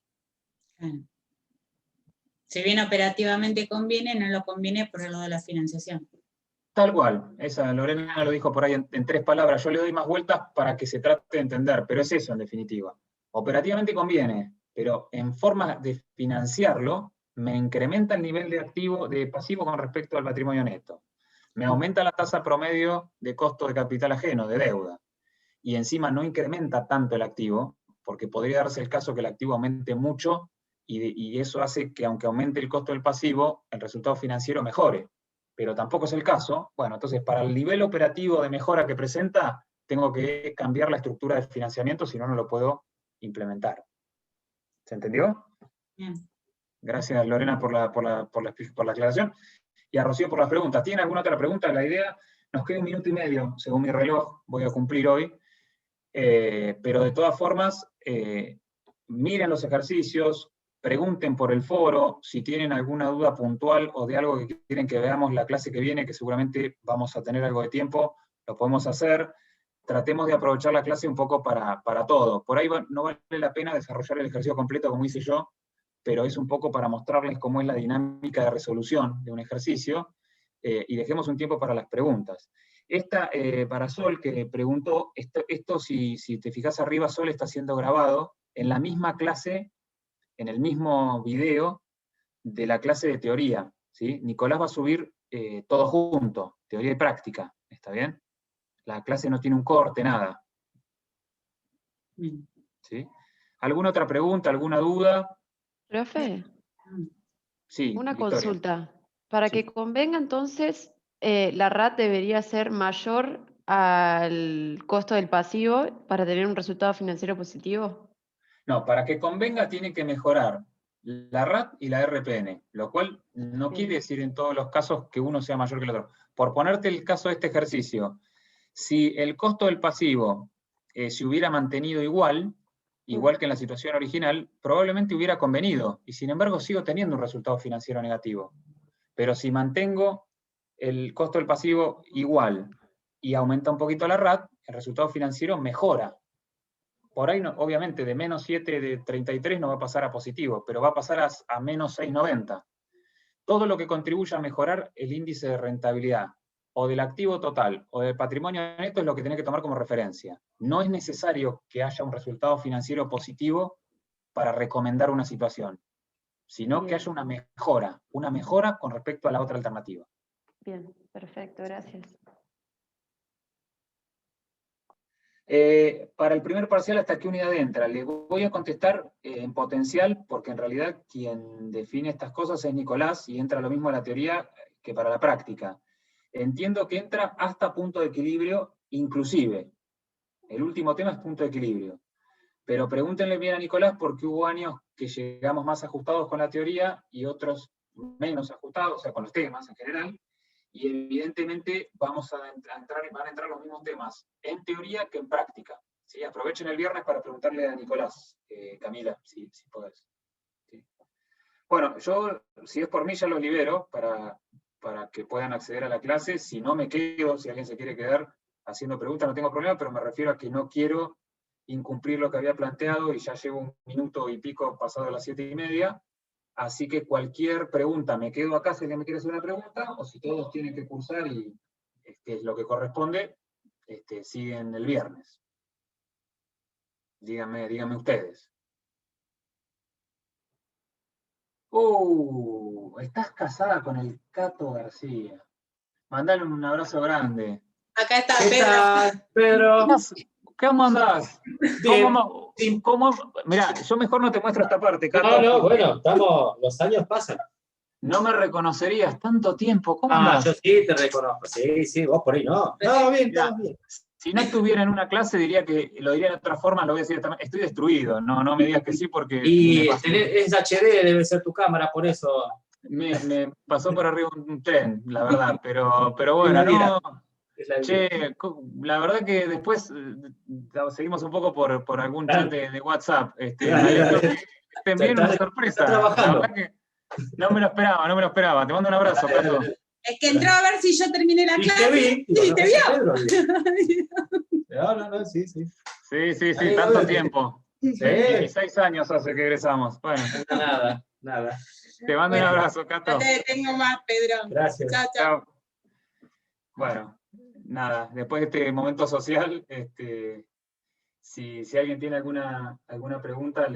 Claro. Si bien operativamente conviene, no lo conviene por lo de la financiación. Tal cual, esa Lorena lo dijo por ahí en 3 palabras, yo le doy más vueltas para que se trate de entender, pero es eso en definitiva. Operativamente conviene, pero en forma de financiarlo, me incrementa el nivel de activo, de pasivo con respecto al patrimonio neto. Me aumenta la tasa promedio de costo de capital ajeno, de deuda. Y encima no incrementa tanto el activo, porque podría darse el caso que el activo aumente mucho, y eso hace que aunque aumente el costo del pasivo, el resultado financiero mejore. Pero tampoco es el caso. Bueno, entonces para el nivel operativo de mejora que presenta, tengo que cambiar la estructura de financiamiento, si no, no lo puedo implementar. ¿Se entendió? Bien. Gracias, Lorena, por la aclaración. Y a Rocío por las preguntas. ¿Tiene alguna otra pregunta? La idea, nos queda 1 minuto y medio, según mi reloj, voy a cumplir hoy. Pero de todas formas, miren los ejercicios, pregunten por el foro, si tienen alguna duda puntual o de algo que quieren que veamos la clase que viene, que seguramente vamos a tener algo de tiempo, lo podemos hacer. Tratemos de aprovechar la clase un poco para todo. Por ahí no vale la pena desarrollar el ejercicio completo como hice yo, pero es un poco para mostrarles cómo es la dinámica de resolución de un ejercicio, y dejemos un tiempo para las preguntas. Esta, para Sol, que preguntó, esto si te fijas arriba, Sol está siendo grabado en la misma clase, en el mismo video de la clase de teoría, ¿sí? Nicolás va a subir todo junto, teoría y práctica, ¿está bien? La clase no tiene un corte, nada. ¿Sí? ¿Alguna otra pregunta, alguna duda? Profe, Sí, una Victoria. consulta. Para Sí. que convenga entonces, la RAT debería ser mayor al costo del pasivo para tener un resultado financiero positivo. No, para que convenga tiene que mejorar la RAT y la RPN, lo cual no Bien. quiere decir en todos los casos que uno sea mayor que el otro. Por ponerte el caso de este ejercicio, si el costo del pasivo se hubiera mantenido igual que en la situación original, probablemente hubiera convenido, y sin embargo sigo teniendo un resultado financiero negativo. Pero si mantengo el costo del pasivo igual y aumenta un poquito la RAT, el resultado financiero mejora. Por ahí, no, obviamente, de menos 7 de 33 no va a pasar a positivo, pero va a pasar a menos 6,90. Todo lo que contribuya a mejorar el índice de rentabilidad, o del activo total, o del patrimonio neto, es lo que tenés que tomar como referencia. No es necesario que haya un resultado financiero positivo para recomendar una situación, sino que Bien. haya una mejora con respecto a la otra alternativa. Bien, perfecto, gracias. Para el primer parcial, ¿hasta qué unidad entra? Le voy a contestar en potencial, porque en realidad quien define estas cosas es Nicolás, y entra lo mismo a la teoría que para la práctica. Entiendo que entra hasta punto de equilibrio, inclusive. El último tema es punto de equilibrio. Pero pregúntenle bien a Nicolás, porque hubo años que llegamos más ajustados con la teoría y otros menos ajustados, o sea, con los temas en general. Y evidentemente van a entrar los mismos temas en teoría que en práctica. ¿Sí? Aprovechen el viernes para preguntarle a Nicolás, Camila, si podés. ¿Sí? Bueno, yo, si es por mí, ya los libero para que puedan acceder a la clase. Si no me quedo, si alguien se quiere quedar haciendo preguntas, no tengo problema, pero me refiero a que no quiero incumplir lo que había planteado y ya llevo 1 minuto y pico pasado las 7:30. Así que cualquier pregunta, me quedo acá si alguien me quiere hacer una pregunta, o si todos tienen que cursar y es lo que corresponde, siguen el viernes. Díganme ustedes. Estás casada con el Cato García. Mandale un abrazo grande. Acá está ¿Qué Pedro. tal, Pedro? ¿Cómo andás? Bien. Mirá, yo mejor no te muestro esta parte, Cato. No, bueno, los años pasan. No me reconocerías tanto tiempo. ¿Cómo andás? Yo sí te reconozco. Sí, vos por ahí no. No, bien, estamos bien. Si no estuviera en una clase, lo diría de otra forma, lo voy a decir también. Estoy destruido, no me digas que sí, porque... Y es HD, debe ser tu cámara, por eso. Me pasó por arriba un tren, la verdad, pero bueno, no... Che, la verdad que después seguimos un poco por algún chat de WhatsApp. Estén bien, una sorpresa. La verdad que no me lo esperaba. Te mando un abrazo, Cato. Es que entró a ver si yo terminé la clase Y te vio. No, sí. Sí, Ahí, tanto bueno. tiempo. Sí. 16 años hace que egresamos. Bueno, Nada. te mando un abrazo, Cato. No te detengo más, Pedro. Gracias. Chao. Chao. Bueno, nada, después de este momento social, si alguien tiene alguna pregunta,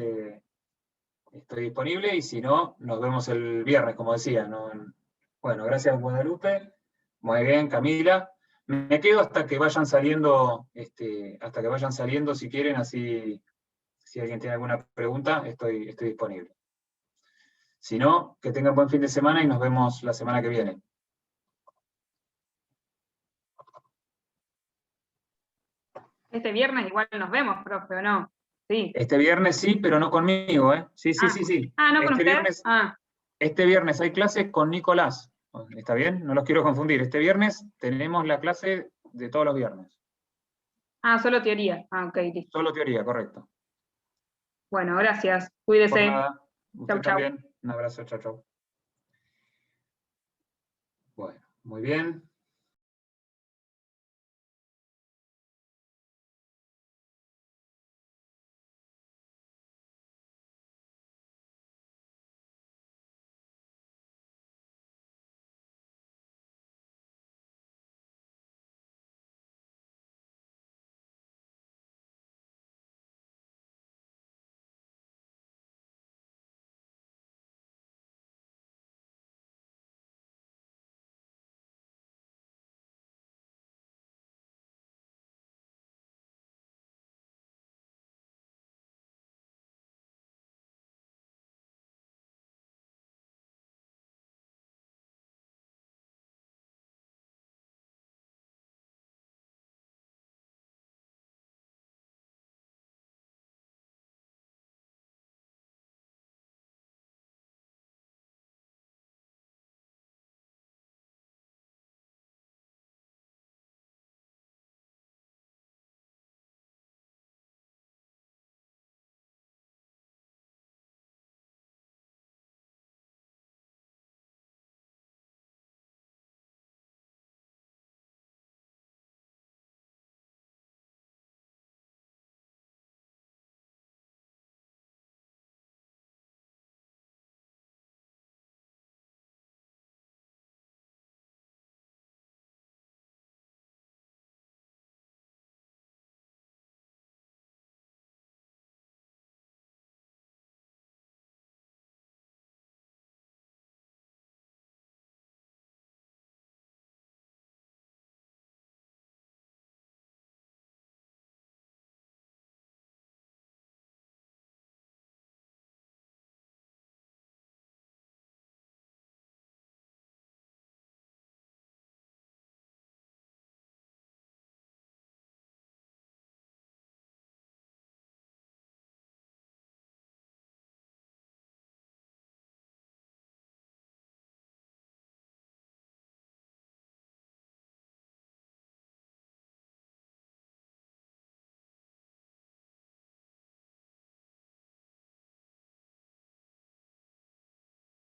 estoy disponible, y si no, nos vemos el viernes, como decía, ¿no? Bueno, gracias, Guadalupe. Muy bien, Camila. Me quedo hasta que vayan saliendo, si quieren, así, si alguien tiene alguna pregunta, estoy disponible. Si no, que tengan buen fin de semana y nos vemos la semana que viene. Este viernes igual nos vemos, profe, ¿o no? Sí. Este viernes sí, pero no conmigo, ¿eh? Sí. Ah, ¿no con usted? Este viernes hay clase con Nicolás. ¿Está bien? No los quiero confundir. Este viernes tenemos la clase de todos los viernes. Ah, solo teoría. Ah, ok, listo. Solo teoría, correcto. Bueno, gracias. Cuídese. Por nada. Usted Chau. también. Un abrazo, chau. Bueno, muy bien.